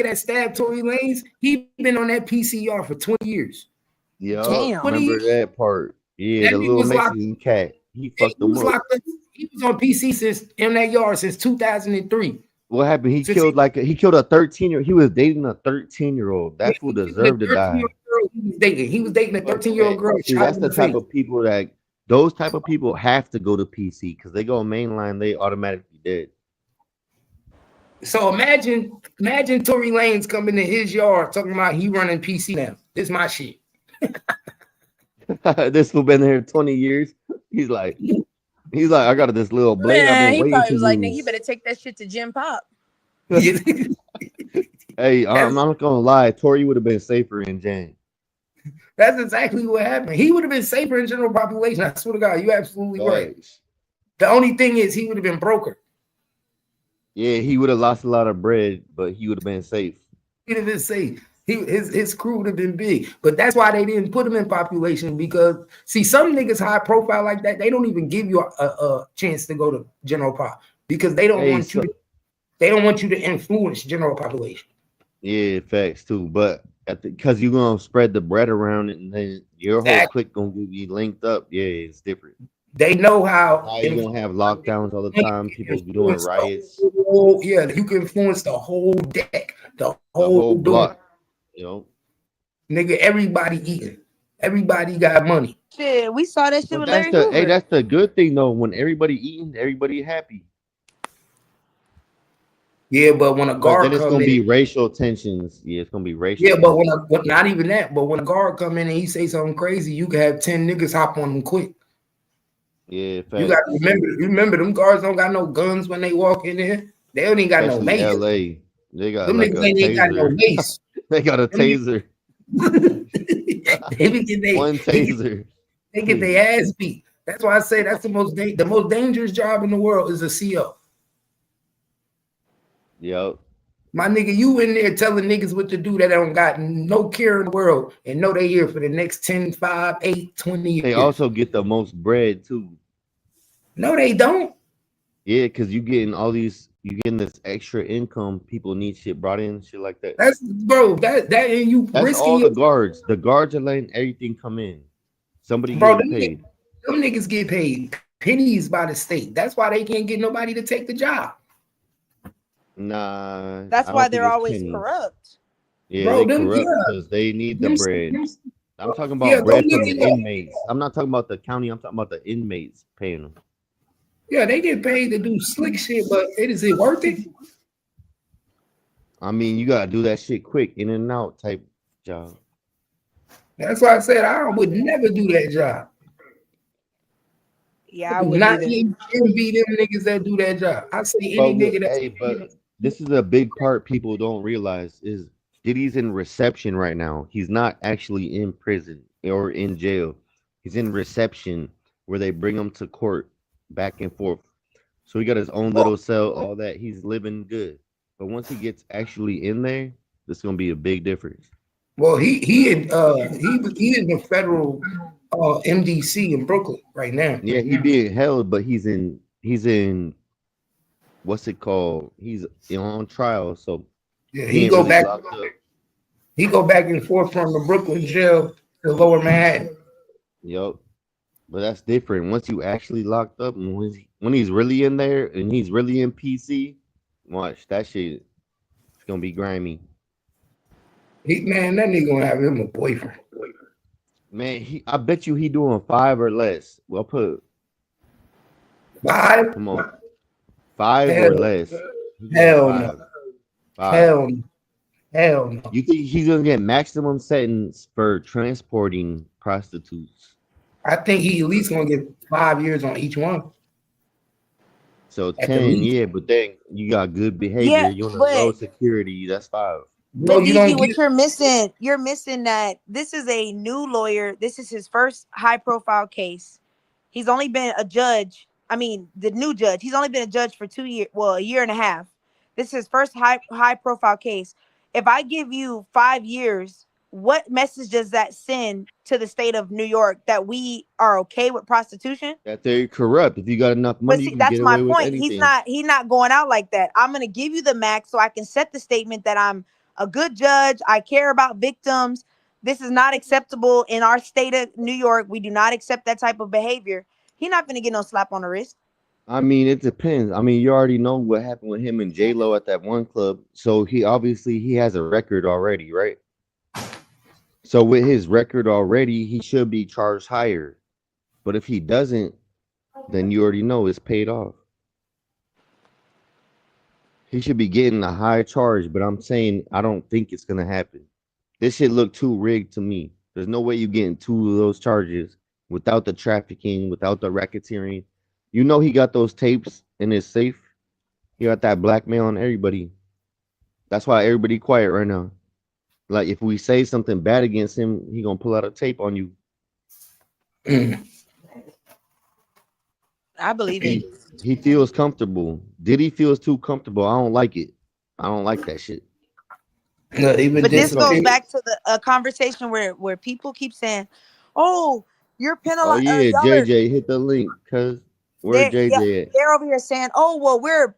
that stabbed Tory Lanez, he been on that PC yard for 20 years. Yeah, remember that part? Yeah, the little Mexican cat. He fucked them up. He was on PC in that yard since 2003. What happened? He killed a 13-year-old. He was dating a 13-year-old. That fool deserved to die. He was dating a 13-year-old girl. See, that's the type of people those type of people have to go to PC because they go mainline, they automatically dead. So imagine Tory Lanez coming to his yard talking about he running PC now. This is my shit. This fool been here 20 years. He's like, I got this little blade. Man, he probably was like, nigga, you better take that shit to gym pop. Hey, I'm not gonna lie. Tory would have been safer in jail. That's exactly what happened. He would have been safer in general population. I swear to God, you're absolutely right. The only thing is he would have been broker. Yeah, he would have lost a lot of bread, but he would have been safe. He'd have been safe. His crew would have been big. But that's why they didn't put him in population, because see, some niggas high profile like that, they don't even give you a chance to go to general pop, because they don't Hey, want you so to, they don't want you to influence general population. yeah, facts too. But because you're gonna spread the bread around, and then your whole Exactly. clique gonna be linked up. Yeah, it's different. They know how Now you're gonna have lockdowns all the time. People be doing influence the riots. whole, yeah, you can influence the whole deck, the The whole whole dorm. block. You know. Nigga, everybody eating. Everybody got money. Shit, we saw that shit But with Larry that's Hoover. the good thing though. When everybody eating, everybody happy. Yeah, but when a But then guard it's come gonna in, be racial tensions. Yeah, it's gonna be racial yeah, but tensions. not even that. But when a guard come in and he say something crazy, you can have 10 niggas hop on them quick. Yeah, You got to facts. remember them guards don't got no guns when they walk in there. They don't even got no Especially mace. LA. They got Them like niggas a ain't even got no taser. mace. They got a Them taser. niggas- they be get One they, taser. they get their ass beat. That's why I say that's the most dangerous job in the world is a CO. Yep. My nigga, you in there telling niggas what to do that don't got no care in the world and know they here for the next 10, 5, 8, 20 They years. also get the most bread too. No, they don't. Yeah, because you getting this extra income. People need shit brought in, shit like that. That's bro, that and you That's risking all your the guards. The guards are letting everything come in. Somebody bro, getting paid. them niggas get paid pennies by the state. That's why they can't get nobody to take the job. Nah, That's I why don't think they're it's always pennies. corrupt. Yeah, Bro, they them, corrupt yeah, because they need the them, bread. them, I'm talking yeah, about go bread look from the it up. inmates. I'm not talking about the county. I'm talking about the inmates paying them. Yeah, they get paid to do slick shit, but is it worth it? I mean, you gotta do that shit quick, in and out type job. That's why I said I would never do that job. I Yeah, I do wouldn't not either. envy them niggas that do that job. I say any nigga that's But this is a big part people don't realize is Diddy's in reception right now. He's not actually in prison or in jail. He's in reception where they bring him to court back and forth. So he got his own little cell, all that. He's living good. But once he gets actually in there, there's gonna be a big difference. well, he in the federal MDC in Brooklyn right now. Yeah, he being held, but he's in what's it called? He's on trial, so Yeah, he ain't really locked up. he go back and forth from the Brooklyn jail to Lower Manhattan. Yep. But that's different. Once you actually locked up, and when he's really in there and he's really in PC, watch that shit. It's gonna be grimy. Man, that nigga gonna have him a boyfriend. Man, I bet you he doing 5 or less. Well, put 5? come on, 5 or Hell, less. He doing hell no. 5. Hell no. Hell no. You think he's gonna get maximum sentence for transporting prostitutes? I think he at least gonna get 5 years on each one. So At the 10, least. yeah, but then you got good behavior. Yeah, You're on a but low security. That's 5. Bro, but you DG, don't what get you're missing that this is a new lawyer. This is his first high profile case. He's only been a judge. I mean, the new judge. He's only been a judge for 2 years, well, a year and a half. This is his first high profile case. If I give you 5 years, what message does that send to the state of New York that we are okay with prostitution? That they're corrupt. If you got enough But money, you see, can that's get my away with point. He's anything. not going out like that. I'm gonna give you the max so I can set the statement that I'm a good judge. I care about victims. This is not acceptable in our state of New York. We do not accept that type of behavior. He's not gonna get no slap on the wrist. I mean, it depends. I mean, you already know what happened with him and J Lo at that one club. So he has a record already, right? So with his record already, he should be charged higher. But if he doesn't, then you already know it's paid off. He should be getting a high charge, but I'm saying I don't think it's gonna happen. This shit look too rigged to me. There's no way you getting 2 of those charges without the trafficking, without the racketeering. You know he got those tapes in his safe. He got that blackmail on everybody. That's why everybody quiet right now. Like if we say something bad against him, he gonna pull out a tape on you. I believe it. He feels comfortable. Diddy feels too comfortable. I don't like it. I don't like that shit. No, even But this It's goes okay. disappear. back to the conversation where people keep saying, "Oh, you're Oh penalized. yeah, Y'all are JJ, hit the link, cuz where yeah, JJ at? they're over here saying, "Oh, well, we're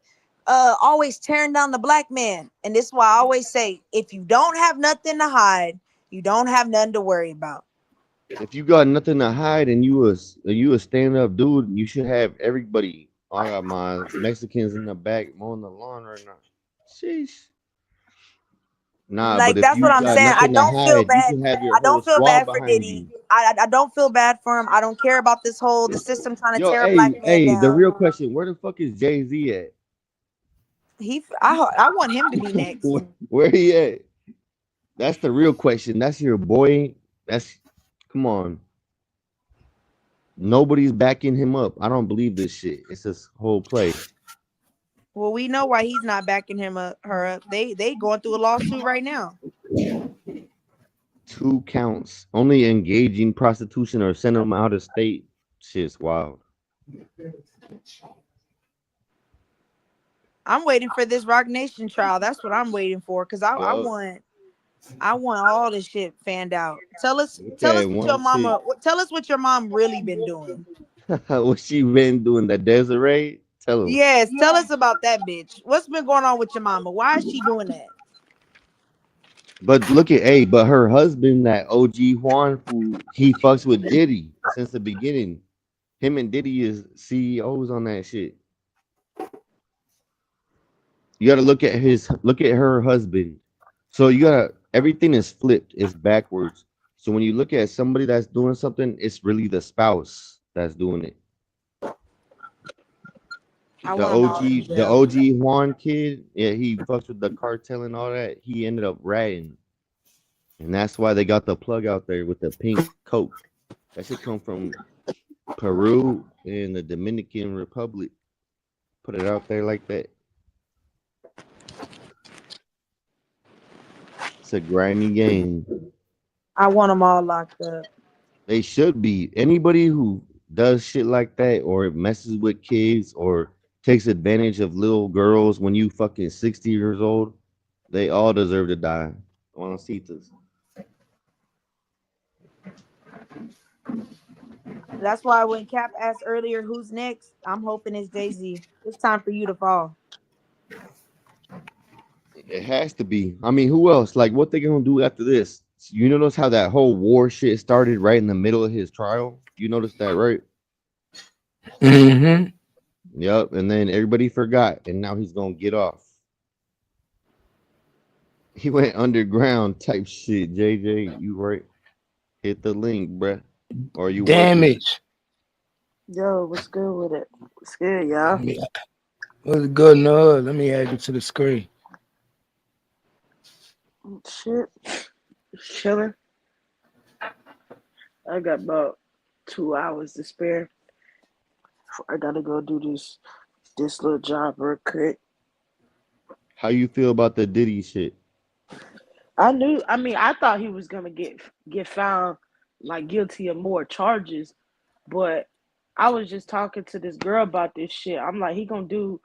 always tearing down the black man." And this is why I always say, if you don't have nothing to hide, you don't have nothing to worry about. If you got nothing to hide and you a stand up dude, you should have everybody. I got my Mexicans in the back mowing the lawn right now. Sheesh. Nah, but Like if that's what you I'm got saying. I nothing to don't feel hide, you bad. should have your I whole don't feel squad bad for behind Diddy. you. I don't feel bad for him. I don't care about this whole the system trying to Yo, tear a black man the down. real question, where the fuck is Jay-Z at? I want him to be next. Where he at? That's the real question. That's your boy. That's come on. Nobody's backing him up. I don't believe this shit. It's this whole play. Well, we know why he's not backing her up. They going through a lawsuit right now. 2 counts. Only engaging prostitution or send them out of state. Shit's wild. I'm waiting for this Rock Nation trial. That's what I'm waiting for because Yup. I want all this shit fanned out. Look Tell at us what your one chick. mama tell us what your mom really been doing. What she been doing? The Desiree? Tell him. Yes, tell us about that bitch. What's been going on with your mama? Why is she doing that? But look at but her husband, that OG Juan, who he fucks with Diddy since the beginning. Him and Diddy is CEOs on that shit. You gotta look at her husband. So you gotta everything is flipped, it's backwards. So when you look at somebody that's doing something, it's really the spouse that's doing it. I The want them all in OG, the jail. OG Juan kid, yeah, he fucks with the cartel and all that. He ended up ratting, and that's why they got the plug out there with the pink coat. That should come from Peru and the Dominican Republic. Put it out there like that. It's a grimy game. I want them all locked up. They should be. Anybody who does shit like that or messes with kids or takes advantage of little girls when you fucking 60 years old, they all deserve to die. Juancitas. That's why when Cap asked earlier who's next, I'm hoping it's Jay-Z. It's time for you to fall. It has to be. I mean, who else? Like, what they gonna do after this? You notice how that whole war shit started right in the middle of his trial? You noticed that, right? Mm-hmm. Yep. And then everybody forgot, and now he's gonna get off. He went underground type shit. JJ, you right? Hit the link, bruh. Or you working? Damage. Yo, what's good with it? What's good, y'all? Yeah. What's good in the hood? Let me add you to the screen. Shit, chilling. I got about 2 hours to spare. I gotta go do this little job real quick. How you feel about the Diddy shit? I thought he was gonna get found like guilty of more charges, but I was just talking to this girl about this shit. I'm like, he gonna do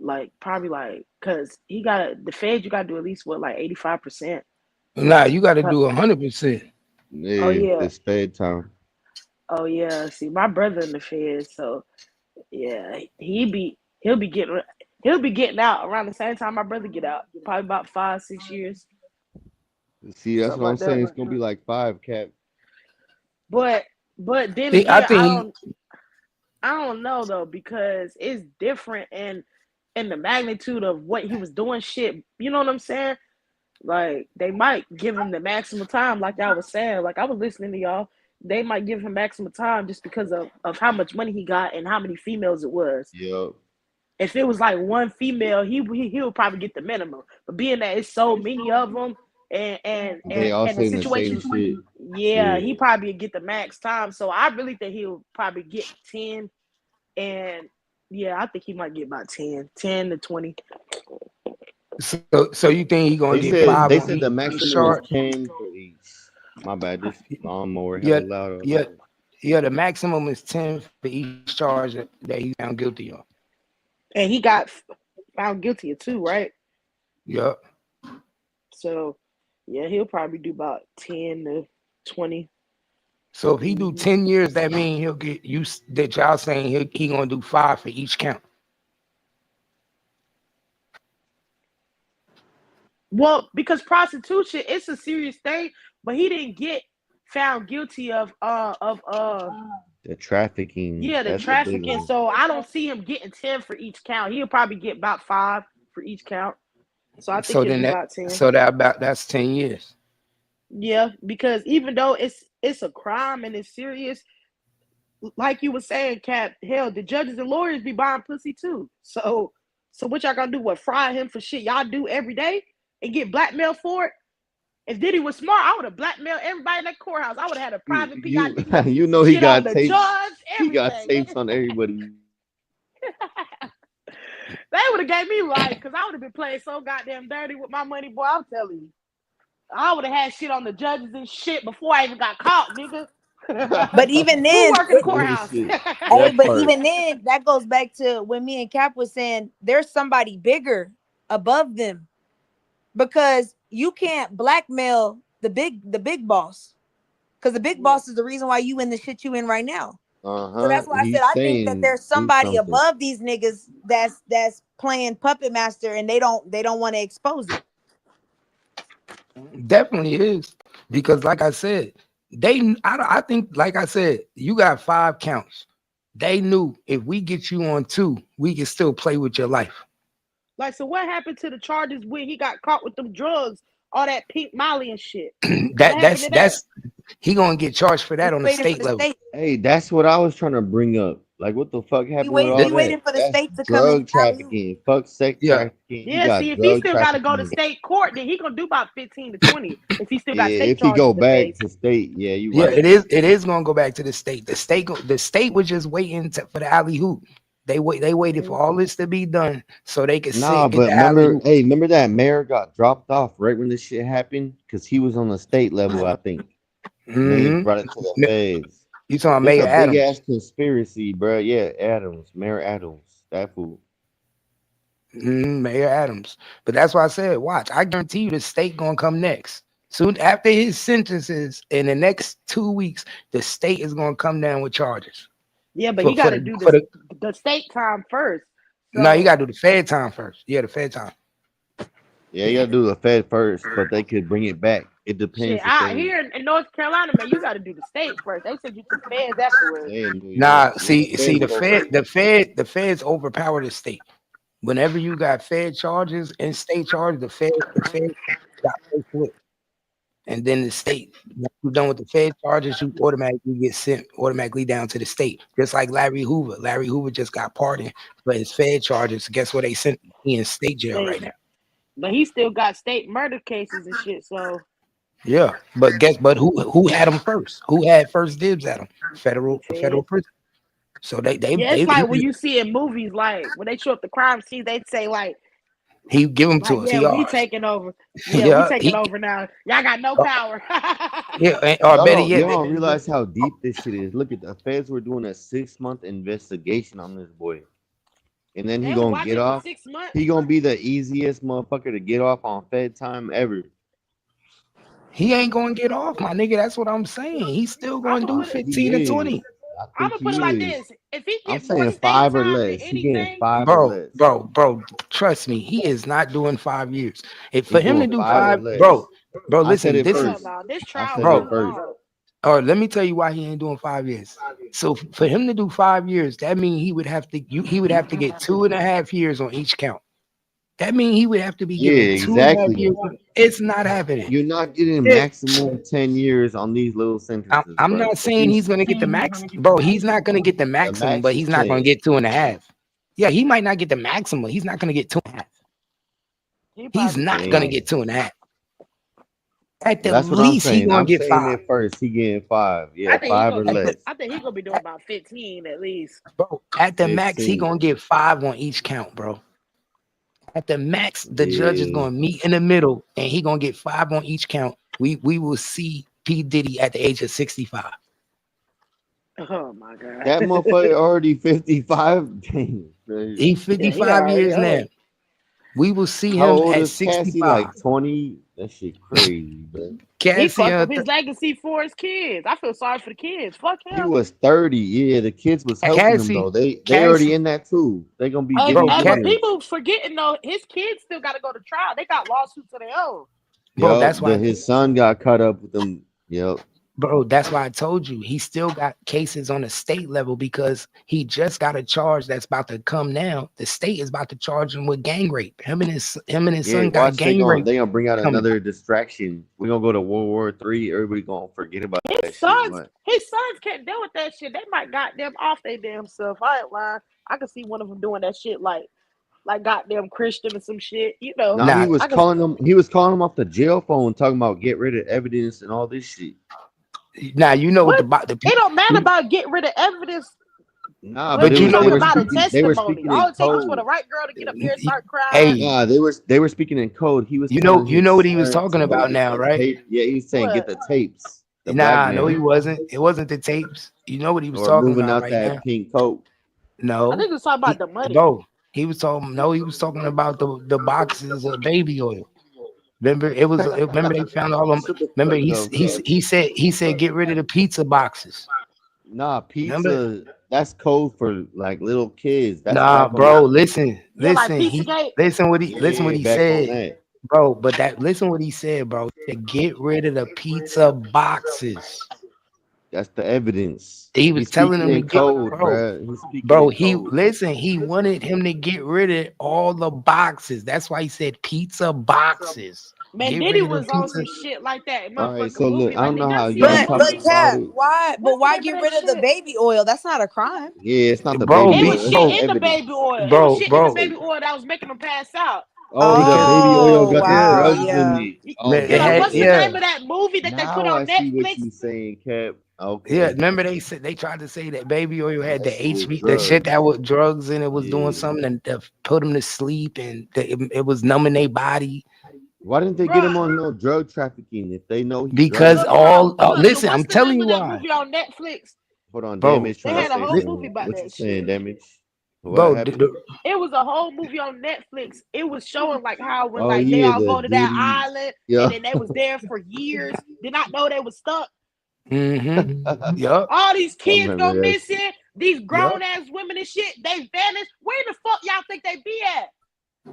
like probably like cause he gotta the feds you gotta do at least what like 85%. Nah, you got to do 100%. Oh Yeah, yeah. it's fed time. Oh yeah. See, my brother in the feds, so yeah, he'll be getting out around the same time my brother get out. Probably about 5-6 years, See, that's something what I'm like saying. It's that. gonna be like 5 cap. But then See, I again, think I don't know though because it's different in the magnitude of what he was doing. Shit, you know what I'm saying? Like they might give him the maximum time, like I was saying. Like I was listening to y'all. They might give him maximum time just because of how much money he got and how many females it was. Yep. If it was like one female, he would probably get the minimum. But being that it's so many of them, They all and the saying the same situation, shit. yeah, Yeah. he probably would get the max time. So I really think he'll probably get 10, and yeah, I think he might get about 10 to 20. so. You think he gonna get five They on said the each maximum is charge? 10 for each. My bad, this lawnmower hella Yeah, loud yeah, outside. yeah. The maximum is 10 for each charge that he's found guilty of. And he got found guilty of 2, right? Yep. So, yeah, he'll probably do about 10 to 20. So if he do 10 years, that means he'll get that y'all saying he gonna do 5 for each count. Well, because prostitution, it's a serious thing, but he didn't get found guilty of The trafficking. the That's the big trafficking. one. So I don't see him getting 10 for each count. He'll probably get about 5 for each count. So I think So he'll then do about 10. that's 10 years. Yeah, because even though it's a crime and it's serious, like you were saying, Cap, hell, the judges and lawyers be buying pussy too. So what y'all gonna do? What, fry him for shit y'all do every day and get blackmailed for it? If Diddy was smart, I would have blackmailed everybody in that courthouse. I would have had a private PID, You know he shit on got the tapes. judge, He got everything. tapes on everybody. They would have gave me life because I would have been playing so goddamn dirty with my money, boy. I'm telling you. I would have had shit on the judges and shit before I even got caught, nigga. But even then, Who work in the courthouse? hey, That but part. even then, that goes back to when me and Cap was saying there's somebody bigger above them, because you can't blackmail the big boss, because the big boss is the reason why you in the shit you in right now. So that's why I said He's I think that saying there's do somebody something. above these niggas that's playing puppet master, and they don't want to expose it. Definitely is, because like I said, I think, like I said, you got 5 counts. They knew if we get you on 2, we can still play with your life. Like, so what happened to the charges when he got caught with them drugs, all that pink Molly and shit? that's he gonna get charged for that on the Waiting for state the level. state. Hey, that's what I was trying to bring up. Like, what the fuck happened with all He that? waiting for the That's state to come in. drug trafficking. Fuck sex Yeah. trafficking. You Yeah, got see, if he drug still got to go to trafficking. state court, then he gonna do about 15 to 20. If he still got Yeah, state if he charges go to back face. to state, yeah, you Yeah, right. it is gonna go back to the state. The state was just waiting for the alley hoop. They waited for all this to be done so they could Nah, get but the alley hoop. remember that mayor got dropped off right when this shit happened? Because he was on the state level, I think. They brought it to the feds. You talking about It's Mayor a big Adams? ass conspiracy, bro. Yeah, Mayor Adams, that fool. Mayor Adams. But that's why I said, watch. I guarantee you, the state gonna come next. Soon after his sentences, in the next 2 weeks, the state is gonna come down with charges. Yeah, but he got to do the state time first. So, no, you gotta do the Fed time first. Yeah, the Fed time. Yeah, you gotta do the Fed first, but they could bring it back. It depends. shit, out here in North Carolina, man, you got to do the state first. They said you to the feds afterwards. Nah, see, the feds overpower the state. Whenever you got Fed charges and state charges, the Fed got first flip. And then the state, once you're done with the Fed charges, you automatically get sent automatically down to the state. Just like Larry Hoover. Larry Hoover just got pardoned for his Fed charges. Guess where they sent him? He in state jail right now. But he still got state murder cases and shit. So yeah, but who had him first? Who had first dibs at him? Federal prison. So it's like when you see in movies, like when they show up the crime scene, they say like he give them to us. Yeah, we taking over. Yeah, we taking over now. Y'all got no power. Yeah, or better yet, you don't realize how deep this shit is. Look at the feds were doing a 6-month investigation on this boy. And then he gonna get off. 6 months? He gonna be the easiest motherfucker to get off on Fed time ever. He ain't gonna get off, my nigga. That's what I'm saying. He's still gonna do 15 to 20. I'm gonna put it like this: if he I'm gets saying 5 or less, he getting 5 or less. Bro, trust me, he is not doing 5 years. If for him to do 5, bro, listen, this trial, bro. Or let me tell you why he ain't doing 5 years. So for him to do 5 years, that means he would have to get 2.5 years on each count. That means he would have to be given 2.5 years. It's not happening. You're not getting maximum 10 years on these little sentences. I'm not saying he's gonna get the max, bro. He's not gonna get the maximum, but he's not gonna get 2.5. Yeah, he might not get the maximum. He's not gonna get 2.5. He's not gonna get 2.5. At the least, he's gonna get 5. At first, he getting 5. Yeah, 5 or less. I think he's gonna be doing about 15 at least. Bro, at the max, he gonna get 5 on each count, bro. At the max, the judge is gonna meet in the middle, and he gonna get 5 on each count. We will see P. Diddy at the age of 65. Oh my god. That motherfucker already 55. Dang, man. He's Yeah, he 55 already years now. old. We will see How him old at is Cassie? 65. Like 20? That shit crazy, bro. He Cassie, fucked up his legacy for his kids. I feel sorry for the kids. Fuck He him. was 30. Yeah, the kids was helping him though. They already Cassie, in that too. They gonna be Hey, bro, getting hey, but dividends. people forgetting though, his kids still got to go to trial. They got lawsuits of their own. bro, Yup, that's why, his son got caught up with them. Yup. bro, that's why I told you he still got cases on the state level because he just got a charge that's about to come now. The state is about to charge him with gang rape. Him and his Yeah, son got watch gang rape they gonna bring out coming. another distraction. We're gonna go to World War III. Everybody gonna forget about that His shit. sons, What? his sons can't deal with that shit. They might got them off their damn self. I ain't lying. I can see one of them doing that shit like goddamn Christian or some shit. You know, Nah, Nah, I can. he was calling him off the jail phone talking about get rid of evidence and all this shit. now you know what What? the It don't matter you, about getting rid of evidence Nah, when but but we you know talking what about a they were testimony. speaking All in it takes is for code. the right girl to get up there and start crying. hey, Nah, they were speaking in code. He was you telling know his what he was son talking to go about get now, the right? tape. Yeah, he was saying get What? the tapes. The Nah, no, he blackmail wasn't. It wasn't the tapes. You know what he was or talking moving about out right now? that pink coat. I No, think it's talking about he, the money. bro, he was talking. No, he was talking about the boxes of baby oil. Remember, remember they found all them. Shut the Remember, fuck up, Kev. he said get rid of the pizza boxes. Nah, Remember? pizza. That's code for like little kids. That's Nah, back on bro, the Yeah, like He Pizzagate. listen what yeah, he back on said, that. bro. But that listen what he said, bro. To get rid of the pizza boxes. That's the evidence. He was He's telling speaking him to in get, code, bro. bruh. He's speaking Bro, in he code. listen, he wanted him to get rid of all the boxes. That's why he said pizza boxes. Man, Get Diddy rid of the was on pizza. some shit like that All right, motherfucking so look, movie. I Like, don't did know y'all how see y'all that But talking movie? about Cap, it. why? But What's the why name of get that rid of the shit? baby oil? That's not a crime. Yeah, it's not the Bro, baby It be, was oil, it's shit the bro, in the evidence. baby oil. It was bro, shit in the bro, baby oil that was making them pass out. Oh, the because baby oil Oh got the yeah, wow, drugs in yeah. it. Oh, man, You it know, had what's the gotcha. yeah, name of that movie that they put Now I on see what Netflix? you saying, Cap. yeah. Okay. Remember they said they tried to say that baby oil had That the shit was HB, the shit drugs. that was drugs and it was doing Yeah. something that put them to sleep and it was numbing their body Why didn't they get him Bruh, on no drug trafficking if they know he because drugging? look, hold on. Look, listen, what's I'm the telling name you of that why, movie on Netflix? Hold on, bro. damage They trying to had a say whole Li- movie something. about What you that saying, shit. damage? What bro, happened? It was a whole movie on Netflix. It was showing like how when Oh like they yeah, all the go to that Diddy. island and Yeah. then they was there for years, did not know they was stuck. mm-hmm. Yup, All these I kids go remember that shit. missing. These yup. grown ass women and shit, they vanished. Where the fuck y'all think they be at?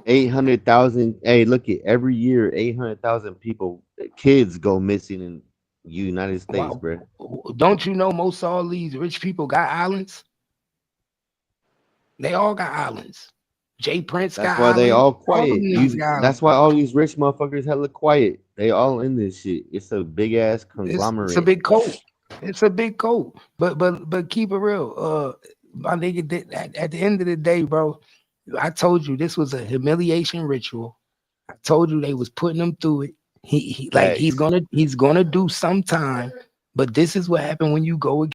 800,000. Hey, look at every year, 800,000 people, kids go missing in United States, Wow. bro. Don't you know most all these rich people got islands? They all got islands. Jay Prince That's got why they island. all All of them quiet. niggas got That's islands. why all these rich motherfuckers hella quiet. They all in this shit. It's a big ass It's a conglomerate. big coat. It's a big coat. But keep it real. My nigga, at the end of the day, bro, I told you this was a humiliation ritual. I told you they was putting him through it. He like Facts. he's gonna do some time. But this is what happened when you go